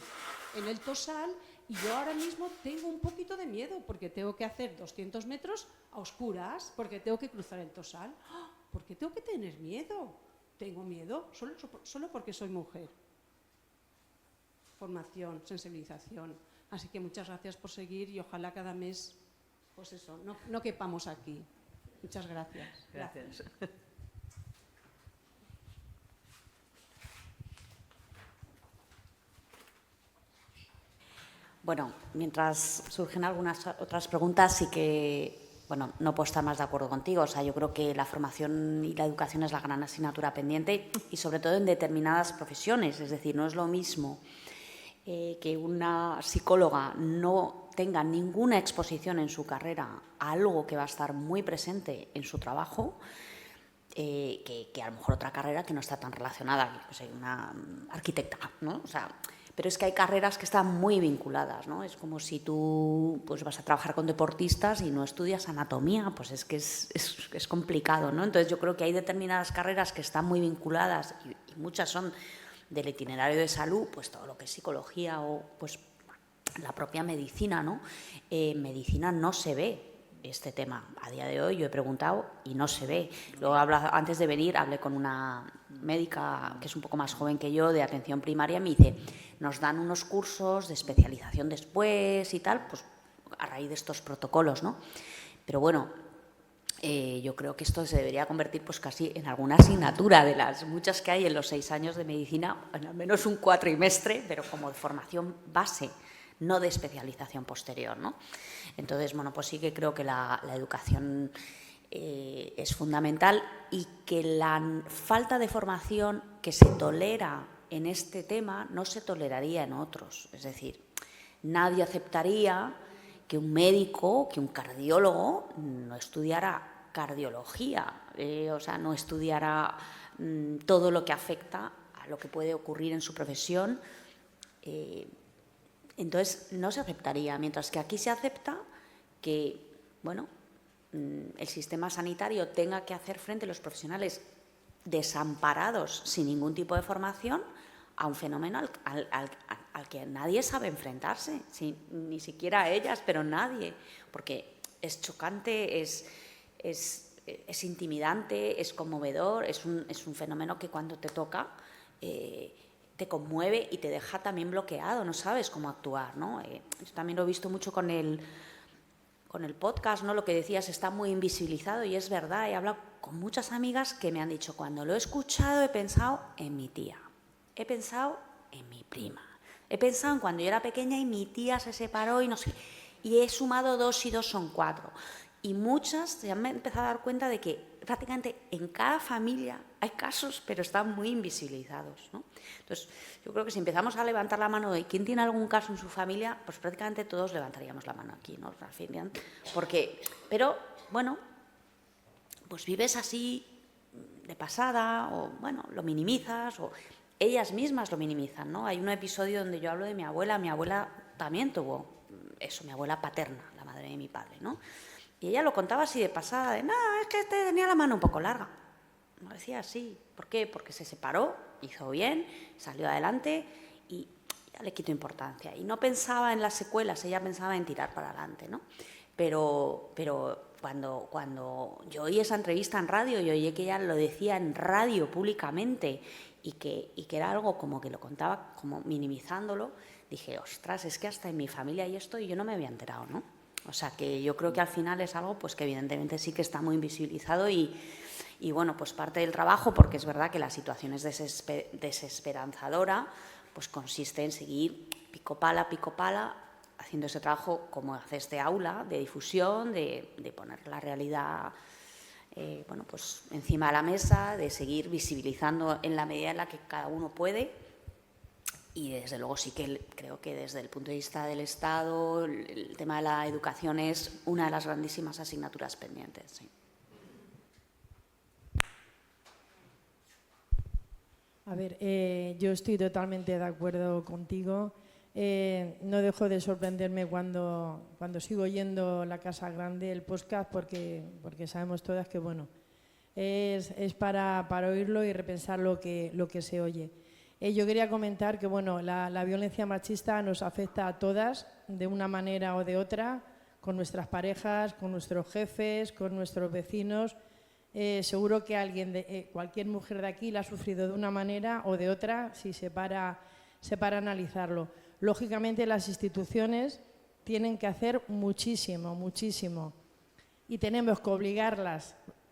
Speaker 11: el Tosal y yo ahora mismo tengo un poquito de miedo porque tengo que hacer 200 metros a oscuras, porque tengo que cruzar el Tosal. ¿Por qué tengo que tener miedo? Tengo miedo solo porque soy mujer. Formación, sensibilización. Así que muchas gracias por seguir y ojalá cada mes, pues eso, no quepamos aquí. Muchas gracias.
Speaker 1: Gracias.
Speaker 3: Bueno, mientras surgen algunas otras preguntas, sí que, bueno, no puedo estar más de acuerdo contigo. O sea, yo creo que la formación y la educación es la gran asignatura pendiente y sobre todo en determinadas profesiones. Es decir, no es lo mismo que una psicóloga no tenga ninguna exposición en su carrera a algo que va a estar muy presente en su trabajo, que a lo mejor otra carrera que no está tan relacionada, pues una arquitecta, ¿no? O sea, pero es que hay carreras que están muy vinculadas, ¿no? Es como si tú pues vas a trabajar con deportistas y no estudias anatomía, pues es que es complicado, ¿no? Entonces yo creo que hay determinadas carreras que están muy vinculadas y muchas son del itinerario de salud, pues todo lo que es psicología o pues la propia medicina, ¿no? Medicina no se ve este tema. A día de hoy yo he preguntado y no se ve. Luego, antes de venir, hablé con una médica que es un poco más joven que yo, de atención primaria, y me dice, nos dan unos cursos de especialización después y tal, pues a raíz de estos protocolos, ¿no? Pero bueno,
Speaker 2: yo creo que esto se debería convertir pues casi en alguna asignatura de las muchas que hay en los 6 años de medicina, en al menos un cuatrimestre, pero como de formación base, no de especialización posterior, ¿no? Entonces, bueno, pues sí que creo que la educación es fundamental y que la falta de formación que se tolera en este tema no se toleraría en otros. Es decir, nadie aceptaría que un médico, que un cardiólogo no estudiara cardiología, o sea, no estudiara todo lo que afecta a lo que puede ocurrir en su profesión. Entonces, no se aceptaría, mientras que aquí se acepta que, bueno, el sistema sanitario tenga que hacer frente a los profesionales desamparados sin ningún tipo de formación a un fenómeno al que nadie sabe enfrentarse, ni siquiera ellas, pero nadie, porque es chocante, es intimidante, es conmovedor, es un fenómeno que cuando te toca te conmueve y te deja también bloqueado, no sabes cómo actuar, ¿no? Yo también lo he visto mucho con el podcast, ¿no? Lo que decías está muy invisibilizado y es verdad. He hablado con muchas amigas que me han dicho, cuando lo he escuchado he pensado en mi tía, he pensado en mi prima, he pensado en cuando yo era pequeña y mi tía se separó y no sé, y he sumado 2 y 2 son 4. Y muchas se han empezado a dar cuenta de que prácticamente en cada familia hay casos, pero están muy invisibilizados, ¿no? Entonces, yo creo que si empezamos a levantar la mano de quién tiene algún caso en su familia, pues prácticamente todos levantaríamos la mano aquí, ¿no? Pero, bueno, pues vives así de pasada o, bueno, lo minimizas o ellas mismas lo minimizan, ¿no? Hay un episodio donde yo hablo de mi abuela también tuvo eso, mi abuela paterna, la madre de mi padre, ¿no? Y ella lo contaba así de pasada, de, no, es que tenía la mano un poco larga. Me decía así. ¿Por qué? Porque se separó, hizo bien, salió adelante y ya le quitó importancia. Y no pensaba en las secuelas, ella pensaba en tirar para adelante, ¿no? Pero cuando yo oí esa entrevista en radio, yo oí que ella lo decía en radio públicamente y que era algo como que lo contaba como minimizándolo, dije, ostras, es que hasta en mi familia hay esto y yo no me había enterado, ¿no? O sea, que yo creo que al final es algo pues que evidentemente sí que está muy invisibilizado y bueno, pues parte del trabajo, porque es verdad que la situación es desesperanzadora, pues consiste en seguir pico pala, haciendo ese trabajo como hace este aula de difusión, de poner la realidad bueno, pues encima de la mesa, de seguir visibilizando en la medida en la que cada uno puede. Y desde luego sí que creo que desde el punto de vista del Estado el tema de la educación es una de las grandísimas asignaturas pendientes. Sí.
Speaker 12: A ver, yo estoy totalmente de acuerdo contigo. No dejo de sorprenderme cuando sigo oyendo La Casa Grande, el podcast, porque sabemos todas que bueno, es para oírlo y repensar lo que se oye. Yo quería comentar que bueno, la violencia machista nos afecta a todas de una manera o de otra, con nuestras parejas, con nuestros jefes, con nuestros vecinos. Seguro que cualquier mujer de aquí la ha sufrido de una manera o de otra si se para a analizarlo. Lógicamente las instituciones tienen que hacer muchísimo, muchísimo y tenemos que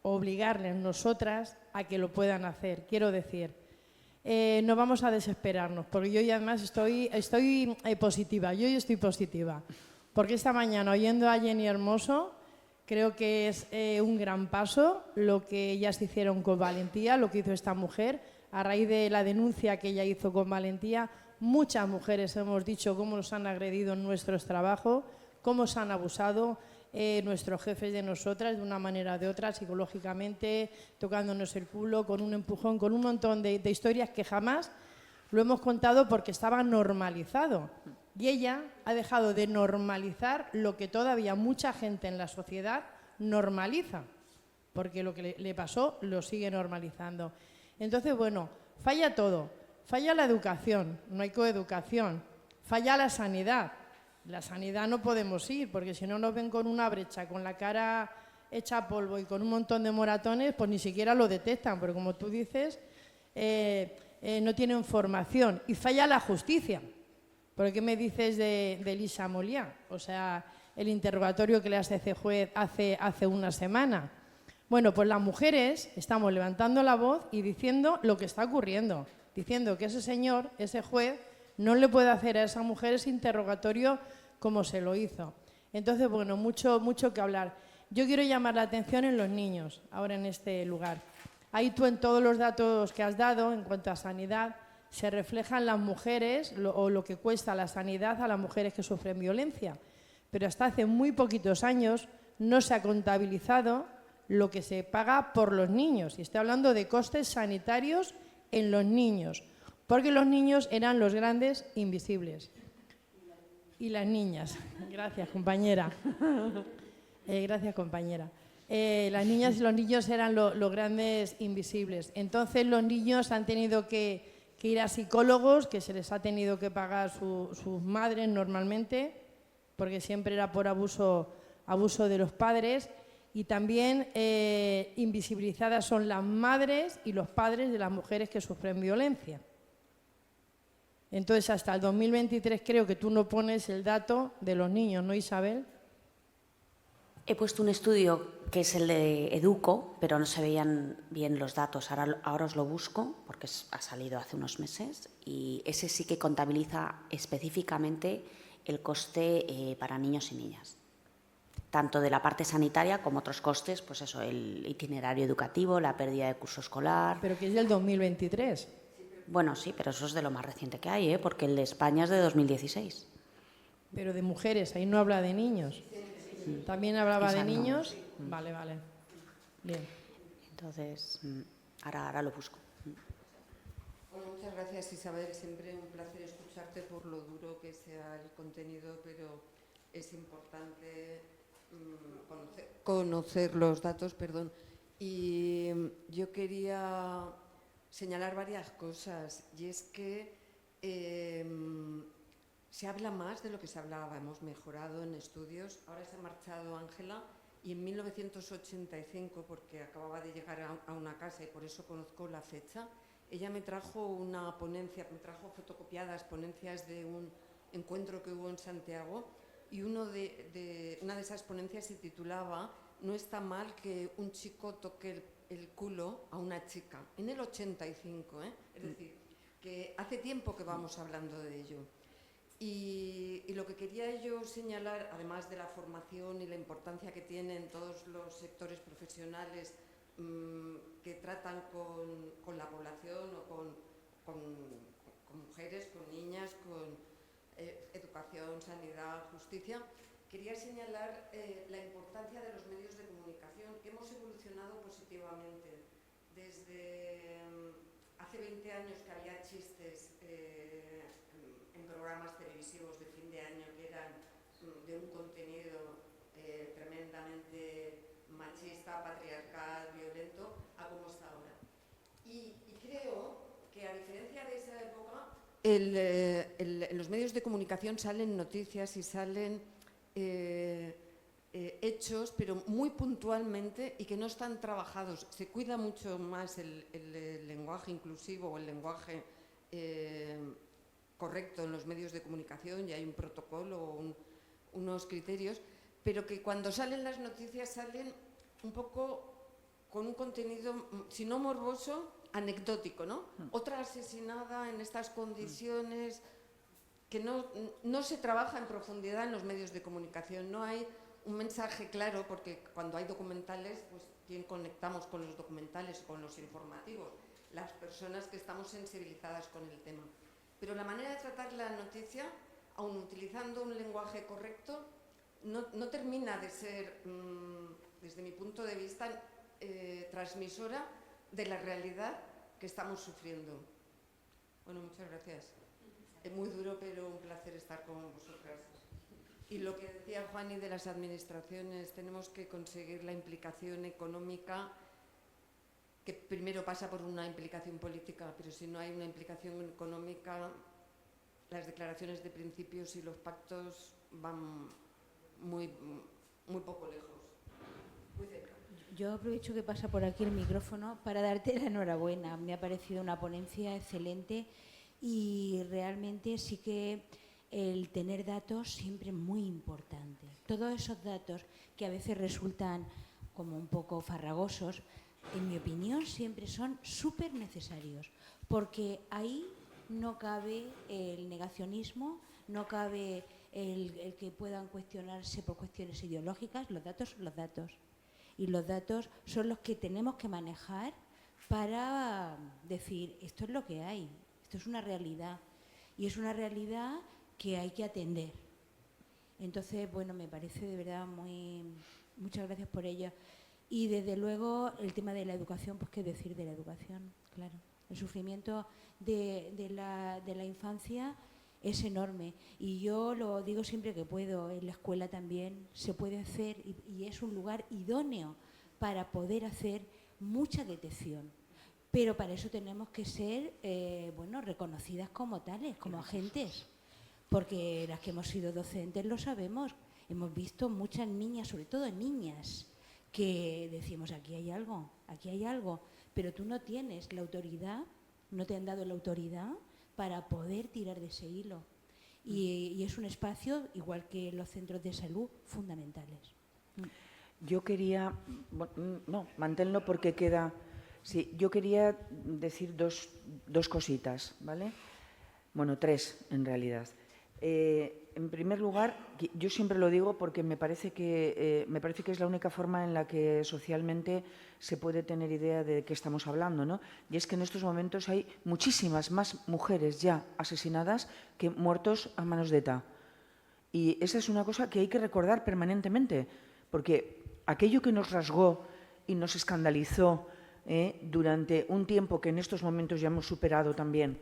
Speaker 12: obligarles nosotras a que lo puedan hacer. Quiero decir, no vamos a desesperarnos, porque yo además estoy positiva, yo estoy positiva, porque esta mañana oyendo a Jenny Hermoso creo que es un gran paso lo que ellas hicieron con valentía, lo que hizo esta mujer, a raíz de la denuncia que ella hizo con valentía. Muchas mujeres hemos dicho cómo nos han agredido en nuestros trabajos, cómo se han abusado nuestros jefes de nosotras de una manera o de otra, psicológicamente, tocándonos el culo, con un empujón, con un montón de historias que jamás lo hemos contado porque estaba normalizado. Y ella ha dejado de normalizar lo que todavía mucha gente en la sociedad normaliza, porque lo que le pasó lo sigue normalizando. Entonces, bueno, falla todo. Falla la educación, no hay coeducación. Falla la sanidad. La sanidad no podemos ir, porque si no nos ven con una brecha, con la cara hecha polvo y con un montón de moratones, pues ni siquiera lo detectan, porque como tú dices, no tienen formación. Y falla la justicia. ¿Por qué me dices de Elisa Moliá? O sea, el interrogatorio que le hace ese juez hace una semana. Bueno, pues las mujeres estamos levantando la voz y diciendo lo que está ocurriendo, diciendo que ese señor, ese juez, no le puede hacer a esa mujer ese interrogatorio como se lo hizo. Entonces, bueno, mucho que hablar. Yo quiero llamar la atención en los niños, ahora en este lugar. Ahí tú, en todos los datos que has dado en cuanto a sanidad, se reflejan las mujeres o lo que cuesta la sanidad a las mujeres que sufren violencia. Pero hasta hace muy poquitos años no se ha contabilizado lo que se paga por los niños. Y estoy hablando de costes sanitarios en los niños, porque los niños eran los grandes invisibles. Y las niñas. Gracias, compañera. Gracias, compañera. Las niñas y los niños eran los grandes invisibles. Entonces los niños han tenido que ir a psicólogos, que se les ha tenido que pagar sus madres normalmente, porque siempre era por abuso de los padres. Y también invisibilizadas son las madres y los padres de las mujeres que sufren violencia. Entonces, hasta el 2023 creo que tú no pones el dato de los niños, ¿no, Isabel?
Speaker 2: He puesto un estudio que es el de Educo, pero no se veían bien los datos. Ahora os lo busco porque ha salido hace unos meses y ese sí que contabiliza específicamente el coste para niños y niñas. Tanto de la parte sanitaria como otros costes, pues eso, el itinerario educativo, la pérdida de curso escolar.
Speaker 12: Pero que es del 2023.
Speaker 2: Bueno, sí, pero eso es de lo más reciente que hay, porque el de España es de 2016.
Speaker 12: Pero de mujeres, ahí no habla de niños. ¿También hablaba de niños?
Speaker 2: No.
Speaker 12: Vale. Bien.
Speaker 2: Entonces, ahora lo busco.
Speaker 13: Bueno, muchas gracias, Isabel. Siempre un placer escucharte por lo duro que sea el contenido, pero es importante conocer los datos, perdón. Y yo quería señalar varias cosas, y es que se habla más de lo que se hablaba, hemos mejorado en estudios. Ahora se ha marchado Ángela y en 1985, porque acababa de llegar a una casa y por eso conozco la fecha, ella me trajo una ponencia, me trajo fotocopiadas ponencias de un encuentro que hubo en Santiago, y una de esas ponencias se titulaba "No está mal que un chico toque el culo a una chica", en el 85, es decir, que hace tiempo que vamos hablando de ello. Y lo que quería yo señalar, además de la formación y la importancia que tienen todos los sectores profesionales que tratan con la población o con mujeres, con niñas, con educación, sanidad, justicia, quería señalar la importancia de los medios de comunicación, que hemos evolucionado positivamente. Desde hace 20 años que había chistes en programas televisivos de fin de año que eran de un contenido tremendamente machista, patriarcal, violento, a cómo está ahora. Y creo que, a diferencia de esa época, en los medios de comunicación salen noticias y salen hechos, pero muy puntualmente, y que no están trabajados. Se cuida mucho más el lenguaje inclusivo o el lenguaje correcto en los medios de comunicación, y hay un protocolo o unos criterios, pero que cuando salen las noticias salen un poco con un contenido, si no morboso, anecdótico, ¿no? Otra asesinada en estas condiciones, que no se trabaja en profundidad en los medios de comunicación. No hay un mensaje claro, porque cuando hay documentales, pues bien conectamos con los documentales, con los informativos, las personas que estamos sensibilizadas con el tema. Pero la manera de tratar la noticia, aun utilizando un lenguaje correcto, no termina de ser, desde mi punto de vista, transmisora de la realidad que estamos sufriendo. Bueno, muchas gracias. Es muy duro, pero un placer estar con vosotras. Y lo que decía Juani de las administraciones, tenemos que conseguir la implicación económica, que primero pasa por una implicación política, pero si no hay una implicación económica, las declaraciones de principios y los pactos van muy poco lejos. Muy cerca.
Speaker 14: Yo aprovecho que pasa por aquí el micrófono para darte la enhorabuena. Me ha parecido una ponencia excelente y realmente sí que el tener datos siempre es muy importante. Todos esos datos que a veces resultan como un poco farragosos, en mi opinión siempre son súper necesarios, porque ahí no cabe el negacionismo, no cabe el que puedan cuestionarse por cuestiones ideológicas. Los datos son los datos, y los datos son los que tenemos que manejar para decir, esto es lo que hay, esto es una realidad, y es una realidad que hay que atender. Entonces, bueno, me parece de verdad muchas gracias por ello. Y desde luego el tema de la educación, pues qué decir de la educación, claro. El sufrimiento de la infancia es enorme, y yo lo digo siempre que puedo, en la escuela también se puede hacer, y es un lugar idóneo para poder hacer mucha detección, pero para eso tenemos que ser reconocidas como tales, como agentes, porque las que hemos sido docentes lo sabemos, hemos visto muchas niñas, sobre todo niñas, que decimos aquí hay algo, pero tú no tienes la autoridad, no te han dado la autoridad para poder tirar de ese hilo. Y es un espacio, igual que los centros de salud, fundamentales.
Speaker 1: Yo quería, manténlo porque queda. Sí, yo quería decir dos cositas, ¿vale? Bueno, tres en realidad. En primer lugar, yo siempre lo digo porque me parece que es la única forma en la que socialmente se puede tener idea de qué estamos hablando, ¿no? Y es que en estos momentos hay muchísimas más mujeres ya asesinadas que muertos a manos de ETA. Y esa es una cosa que hay que recordar permanentemente, porque aquello que nos rasgó y nos escandalizó durante un tiempo que en estos momentos ya hemos superado también,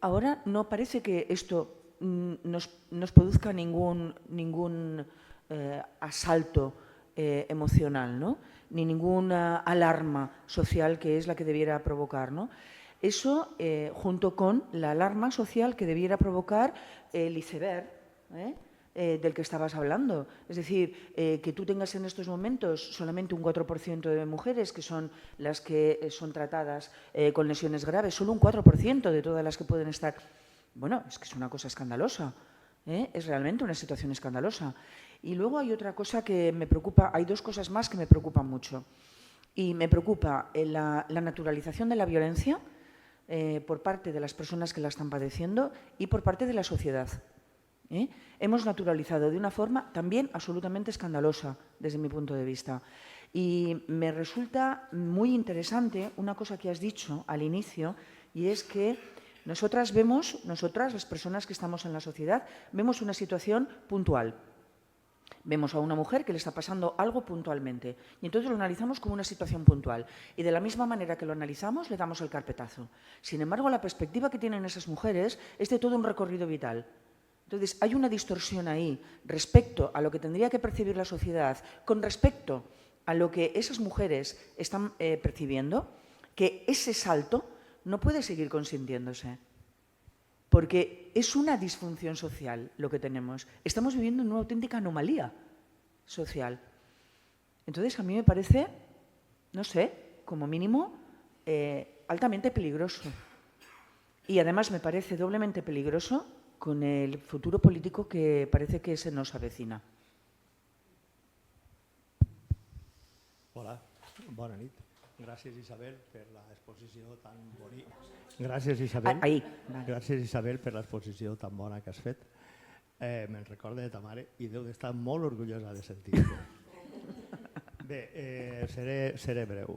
Speaker 1: ahora no parece que esto nos produzca ningún asalto emocional, ¿no? Ni ninguna alarma social que es la que debiera provocar, ¿no? Eso, junto con la alarma social que debiera provocar el iceberg del que estabas hablando. Es decir, que tú tengas en estos momentos solamente un 4% de mujeres que son las que son tratadas con lesiones graves, solo un 4% de todas las que pueden estar. Bueno, es que es una cosa escandalosa, es realmente una situación escandalosa. Y luego hay otra cosa que me preocupa, hay dos cosas más que me preocupan mucho. Y me preocupa la naturalización de la violencia por parte de las personas que la están padeciendo y por parte de la sociedad. Hemos naturalizado de una forma también absolutamente escandalosa desde mi punto de vista. Y me resulta muy interesante una cosa que has dicho al inicio, y es que nosotras, las personas que estamos en la sociedad, vemos una situación puntual. Vemos a una mujer que le está pasando algo puntualmente y entonces lo analizamos como una situación puntual. Y de la misma manera que lo analizamos, le damos el carpetazo. Sin embargo, la perspectiva que tienen esas mujeres es de todo un recorrido vital. Entonces, hay una distorsión ahí respecto a lo que tendría que percibir la sociedad con respecto a lo que esas mujeres están percibiendo, que ese salto no puede seguir consintiéndose, porque es una disfunción social lo que tenemos. Estamos viviendo en una auténtica anomalía social. Entonces, a mí me parece, no sé, como mínimo, altamente peligroso. Y además me parece doblemente peligroso con el futuro político que parece que se nos avecina.
Speaker 15: Hola, bona nit. Gràcies, Isabel, per l'exposició tan bonica. Gràcies, Isabel. Gràcies, Isabel, per l'exposició tan bona que has fet. Me'n recordo de ta mare i deu d'estar molt orgullosa de sentir-ho. Bé, seré breu.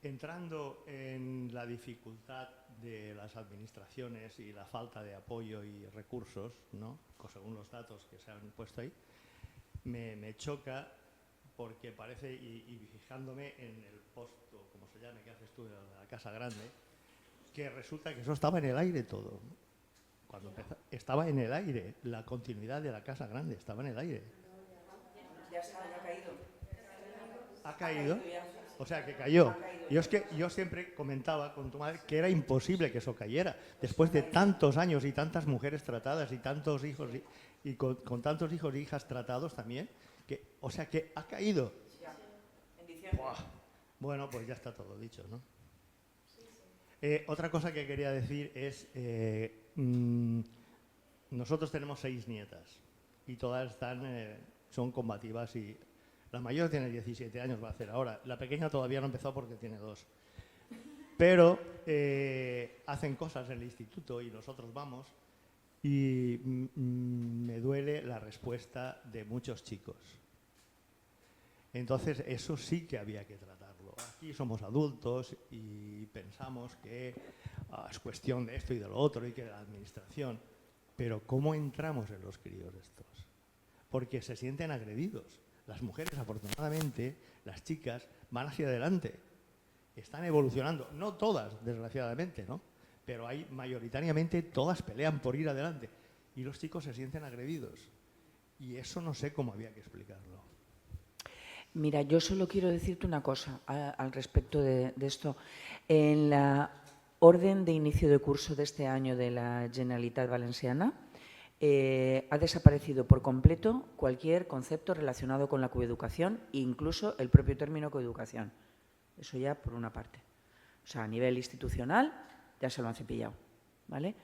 Speaker 15: Entrando en la dificultad de las administraciones y la falta de apoyo y recursos, ¿no? Según los datos que se han puesto ahí, me choca porque parece, y fijándome en el post, como se llame, que haces tú de la Casa Grande, que resulta que eso estaba en el aire todo. Cuando empezó, estaba en el aire, la continuidad de la Casa Grande estaba en el aire.
Speaker 1: Ya ha caído.
Speaker 15: ¿Ha caído? O sea, que cayó. Yo siempre comentaba con tu madre que era imposible que eso cayera. Después de tantos años y tantas mujeres tratadas y tantos hijos, y con tantos hijos e hijas tratados también, o sea, que ha caído. Bueno, pues ya está todo dicho, ¿no? Otra cosa que quería decir es, nosotros tenemos 6 nietas y todas están son combativas y la mayor tiene 17 años, va a hacer ahora. La pequeña todavía no empezó porque tiene 2. Pero hacen cosas en el instituto y nosotros vamos y me duele la respuesta de muchos chicos. Entonces eso sí que había que tratarlo. Aquí somos adultos y pensamos que es cuestión de esto y de lo otro y que de la administración. Pero ¿cómo entramos en los críos estos? Porque se sienten agredidos. Las mujeres, afortunadamente, las chicas, van hacia adelante. Están evolucionando. No todas, desgraciadamente, ¿no? Pero hay mayoritariamente, todas pelean por ir adelante. Y los chicos se sienten agredidos. Y eso no sé cómo había que explicarlo.
Speaker 1: Mira, yo solo quiero decirte una cosa al respecto de esto. En la orden de inicio de curso de este año de la Generalitat Valenciana ha desaparecido por completo cualquier concepto relacionado con la coeducación, incluso el propio término coeducación. Eso ya por una parte. O sea, a nivel institucional ya se lo han cepillado, ¿vale?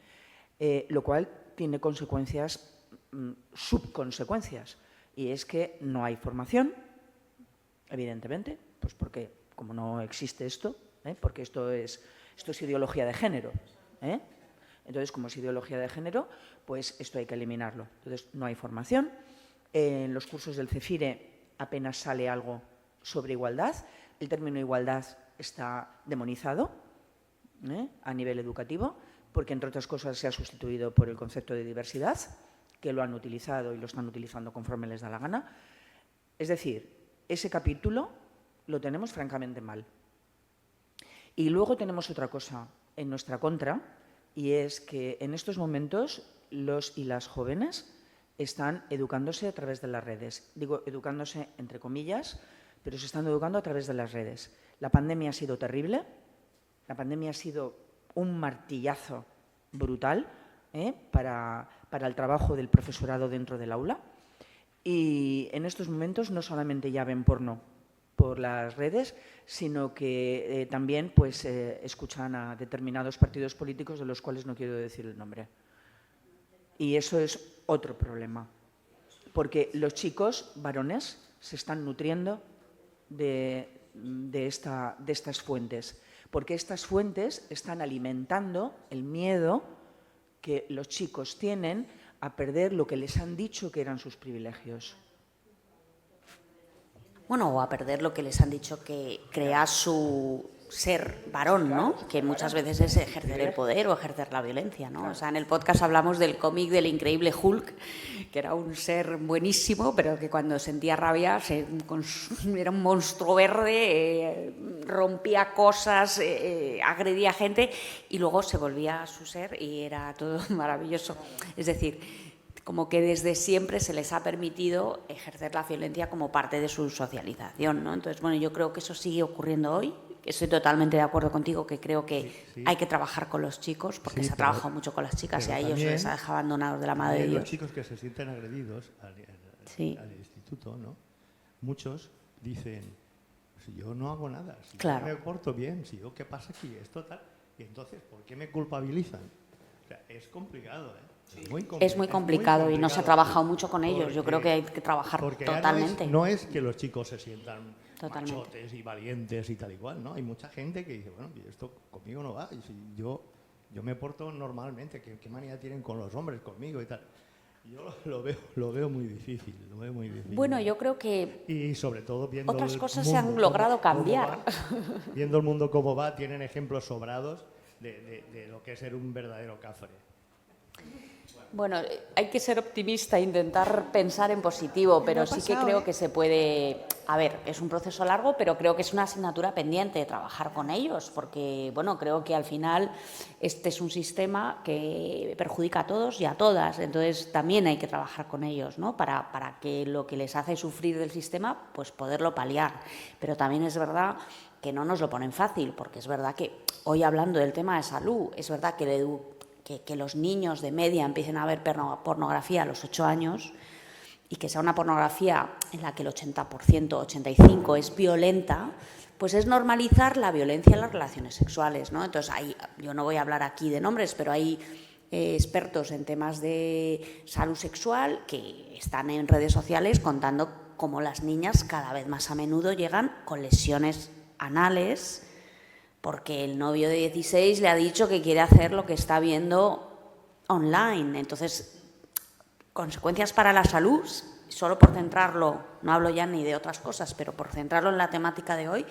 Speaker 1: Lo cual tiene consecuencias, subconsecuencias, y es que no hay formación, evidentemente, pues porque como no existe esto, porque esto es ideología de género, entonces como es ideología de género, pues esto hay que eliminarlo. Entonces no hay formación, en los cursos del CEFIRE apenas sale algo sobre igualdad, el término igualdad está demonizado a nivel educativo, porque entre otras cosas se ha sustituido por el concepto de diversidad, que lo han utilizado y lo están utilizando conforme les da la gana. Es decir, ese capítulo lo tenemos francamente mal. Y luego tenemos otra cosa en nuestra contra, y es que en estos momentos los y las jóvenes están educándose a través de las redes. Digo, educándose entre comillas, pero se están educando a través de las redes. La pandemia ha sido terrible, la pandemia ha sido un martillazo brutal para el trabajo del profesorado dentro del aula. Y en estos momentos no solamente ya ven porno por las redes, sino que también pues, escuchan a determinados partidos políticos de los cuales no quiero decir el nombre. Y eso es otro problema, porque los chicos varones se están nutriendo de estas fuentes, porque estas fuentes están alimentando el miedo que los chicos tienen a perder lo que les han dicho que eran sus privilegios.
Speaker 2: Bueno, o a perder lo que les han dicho que crea su ser varón, ¿no? Que muchas veces es ejercer el poder o ejercer la violencia, ¿no? O sea, en el podcast hablamos del cómic del increíble Hulk, que era un ser buenísimo, pero que cuando sentía rabia era un monstruo verde, rompía cosas, agredía gente y luego se volvía a su ser y era todo maravilloso. Es decir, como que desde siempre se les ha permitido ejercer la violencia como parte de su socialización, ¿no? Entonces, bueno, yo creo que eso sigue ocurriendo hoy. Estoy totalmente de acuerdo contigo, que creo que hay que trabajar con los chicos, porque se ha trabajado mucho con las chicas y a ellos se les ha dejado abandonados de la mano de Dios.
Speaker 15: Los chicos que se sienten agredidos al instituto, ¿no? Muchos dicen, si yo no hago nada, si yo me porto bien, si yo, ¿qué pasa aquí? Esto tal. Y entonces, ¿por qué me culpabilizan? O sea, es complicado,
Speaker 2: Es muy complicado y no se ha trabajado mucho con ellos. Yo creo que hay que trabajar totalmente.
Speaker 15: No es que los chicos se sientan machotes y valientes y tal y cual, ¿no? Hay mucha gente que dice, bueno, esto conmigo no va. Y si yo me porto normalmente, ¿qué manía tienen con los hombres, conmigo y tal? Yo lo veo muy difícil,
Speaker 2: Bueno, yo creo que
Speaker 15: y sobre todo viendo
Speaker 2: otras cosas se han logrado cambiar.
Speaker 15: Viendo el mundo cómo va, tienen ejemplos sobrados de lo que es ser un verdadero cafre.
Speaker 2: Bueno, hay que ser optimista e intentar pensar en positivo, pero sí que creo que se puede... A ver, es un proceso largo, pero creo que es una asignatura pendiente de trabajar con ellos, porque, bueno, creo que al final este es un sistema que perjudica a todos y a todas, entonces también hay que trabajar con ellos, ¿no? Para que lo que les hace sufrir del sistema, pues poderlo paliar. Pero también es verdad que no nos lo ponen fácil, porque es verdad que hoy hablando del tema de salud, es verdad que los niños de media empiecen a ver pornografía a los 8 años y que sea una pornografía en la que el 80%, 85% es violenta, pues es normalizar la violencia en las relaciones sexuales, ¿no? Entonces, yo no voy a hablar aquí de nombres, pero hay expertos en temas de salud sexual que están en redes sociales contando cómo las niñas cada vez más a menudo llegan con lesiones anales porque el novio de 16 le ha dicho que quiere hacer lo que está viendo online. Entonces, consecuencias para la salud, solo por centrarlo, no hablo ya ni de otras cosas, pero por centrarlo en la temática de hoy,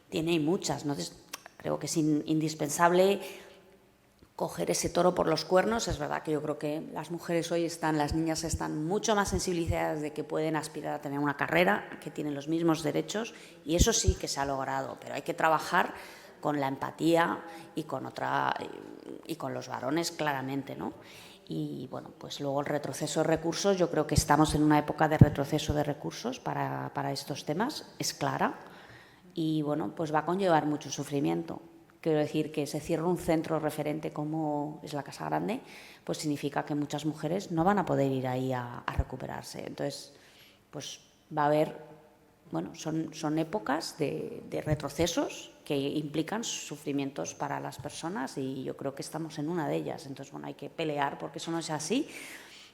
Speaker 2: tiene muchas. Entonces, creo que es indispensable coger ese toro por los cuernos. Es verdad que yo creo que las mujeres hoy las niñas están mucho más sensibilizadas de que pueden aspirar a tener una carrera, que tienen los mismos derechos, y eso sí que se ha logrado, pero hay que trabajar con la empatía y con los varones claramente, ¿no? Y bueno, pues luego el retroceso de recursos, yo creo que estamos en una época de retroceso de recursos para estos temas, es clara, y bueno, pues va a conllevar mucho sufrimiento. Quiero decir que se cierra un centro referente como es la Casa Grande, pues significa que muchas mujeres no van a poder ir ahí a recuperarse. Entonces, pues va a haber, bueno, son épocas de retrocesos que implican sufrimientos para las personas y yo creo que estamos en una de ellas. Entonces, bueno, hay que pelear porque eso no es así,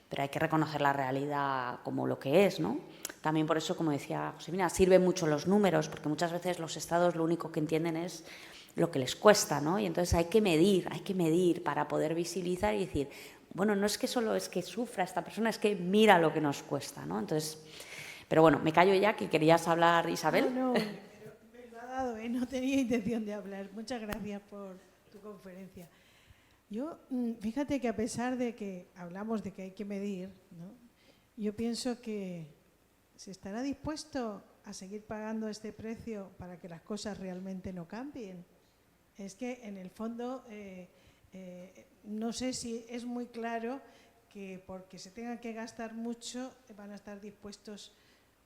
Speaker 2: pero hay que reconocer la realidad como lo que es, ¿no? También por eso, como decía Josefina, sirven mucho los números, porque muchas veces los estados lo único que entienden es lo que les cuesta, ¿no? Y entonces hay que medir para poder visibilizar y decir, bueno, no es que solo es que sufra esta persona, es que mira lo que nos cuesta, ¿no? Entonces, pero bueno, me callo ya, que querías hablar, Isabel.
Speaker 12: No, pero me lo ha dado, no tenía intención de hablar. Muchas gracias por tu conferencia. Yo, fíjate que a pesar de que hablamos de que hay que medir, ¿no? Yo pienso que se estará dispuesto a seguir pagando este precio para que las cosas realmente no cambien. Es que en el fondo no sé si es muy claro que porque se tengan que gastar mucho van a estar dispuestos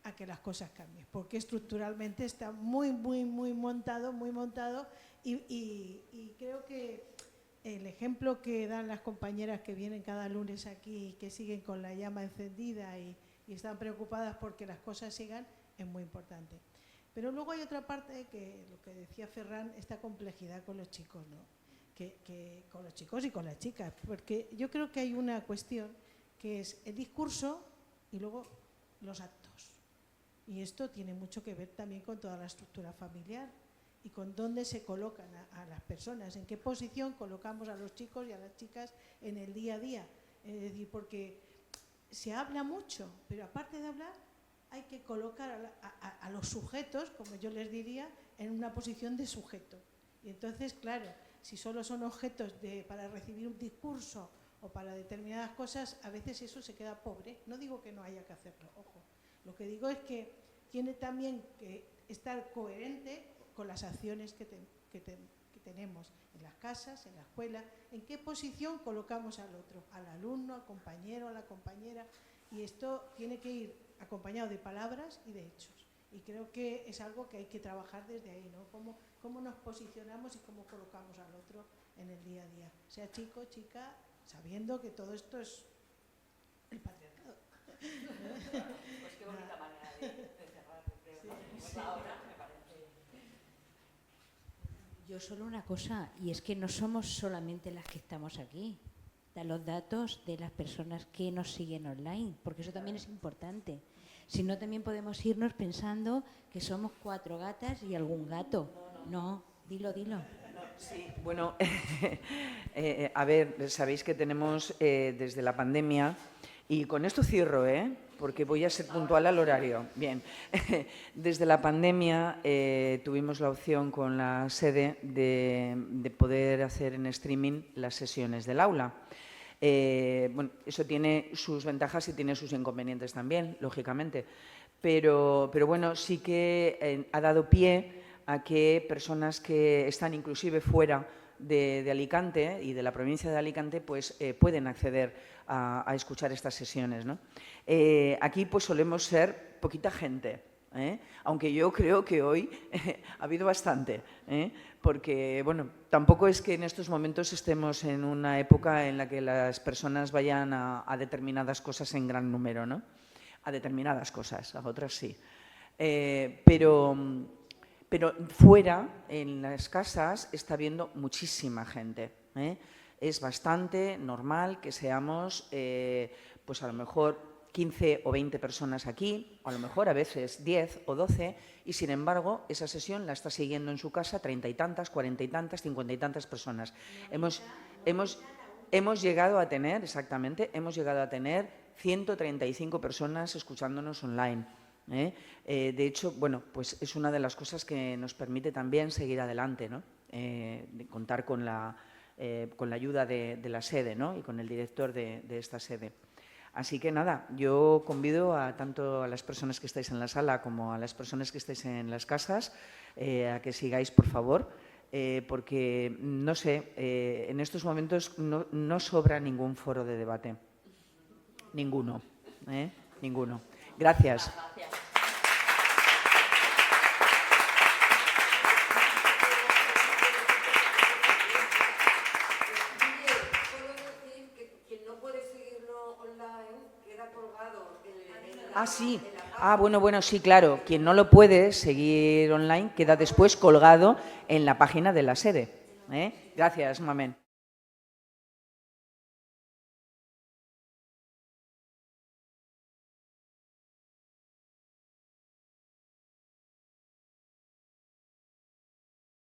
Speaker 12: a que las cosas cambien, porque estructuralmente está muy montado y creo que el ejemplo que dan las compañeras que vienen cada lunes aquí y que siguen con la llama encendida y están preocupadas porque las cosas sigan es muy importante. Pero luego hay otra parte que lo que decía Ferran, esta complejidad con los chicos, ¿no? Que con los chicos y con las chicas, porque yo creo que hay una cuestión que es el discurso y luego los actos. Y esto tiene mucho que ver también con toda la estructura familiar y con dónde se colocan a las personas, en qué posición colocamos a los chicos y a las chicas en el día a día. Es decir, porque se habla mucho, pero aparte de hablar, hay que colocar a los sujetos, como yo les diría, en una posición de sujeto. Y entonces, claro, si solo son objetos para recibir un discurso o para determinadas cosas, a veces eso se queda pobre. No digo que no haya que hacerlo, ojo. Lo que digo es que tiene también que estar coherente con las acciones que tenemos en las casas, en la escuela, en qué posición colocamos al otro, al alumno, al compañero, a la compañera. Y esto tiene que ir acompañado de palabras y de hechos. Y creo que es algo que hay que trabajar desde ahí, ¿no? Cómo nos posicionamos y cómo colocamos al otro en el día a día. Sea chico, chica, sabiendo que todo esto es el patriarcado.
Speaker 2: Pues qué bonita manera de cerrar, creo. Sí. Ahora me parece.
Speaker 14: Yo solo una cosa, y es que no somos solamente las que estamos aquí. Da los datos de las personas que nos siguen online, porque eso también es importante. Si no, también podemos irnos pensando que somos 4 gatas y algún gato. No, dilo.
Speaker 1: Sí, bueno, a ver, sabéis que tenemos desde la pandemia, y con esto cierro, porque voy a ser puntual al horario. Bien, desde la pandemia tuvimos la opción con la sede de poder hacer en streaming las sesiones del aula. Bueno, eso tiene sus ventajas y tiene sus inconvenientes también, lógicamente, pero bueno, sí que ha dado pie a que personas que están inclusive fuera de Alicante y de la provincia de Alicante pues pueden acceder a escuchar estas sesiones, ¿no? Aquí pues solemos ser poquita gente, aunque yo creo que hoy ha habido bastante, porque bueno, tampoco es que en estos momentos estemos en una época en la que las personas vayan a determinadas cosas en gran número, ¿no? A determinadas cosas, a otras sí. Pero fuera, en las casas, está habiendo muchísima gente. Es bastante normal que seamos, pues a lo mejor 15 o 20 personas aquí, o a lo mejor a veces 10 o 12, y sin embargo esa sesión la está siguiendo en su casa 30 y tantas, 40 y tantas, 50 y tantas personas. Hemos llegado a tener, exactamente, 135 personas escuchándonos online. De hecho, bueno, pues es una de las cosas que nos permite también seguir adelante, ¿no? De contar con la ayuda de la sede, ¿no? Y con el director de esta sede. Así que nada, yo convido tanto a las personas que estáis en la sala como a las personas que estáis en las casas a que sigáis, por favor, porque, no sé, en estos momentos no sobra ningún foro de debate. Ninguno. Ninguno. Gracias. Ah, sí. Ah, bueno, sí, claro. Quien no lo puede seguir online queda después colgado en la página de la sede. Gracias, Mamen.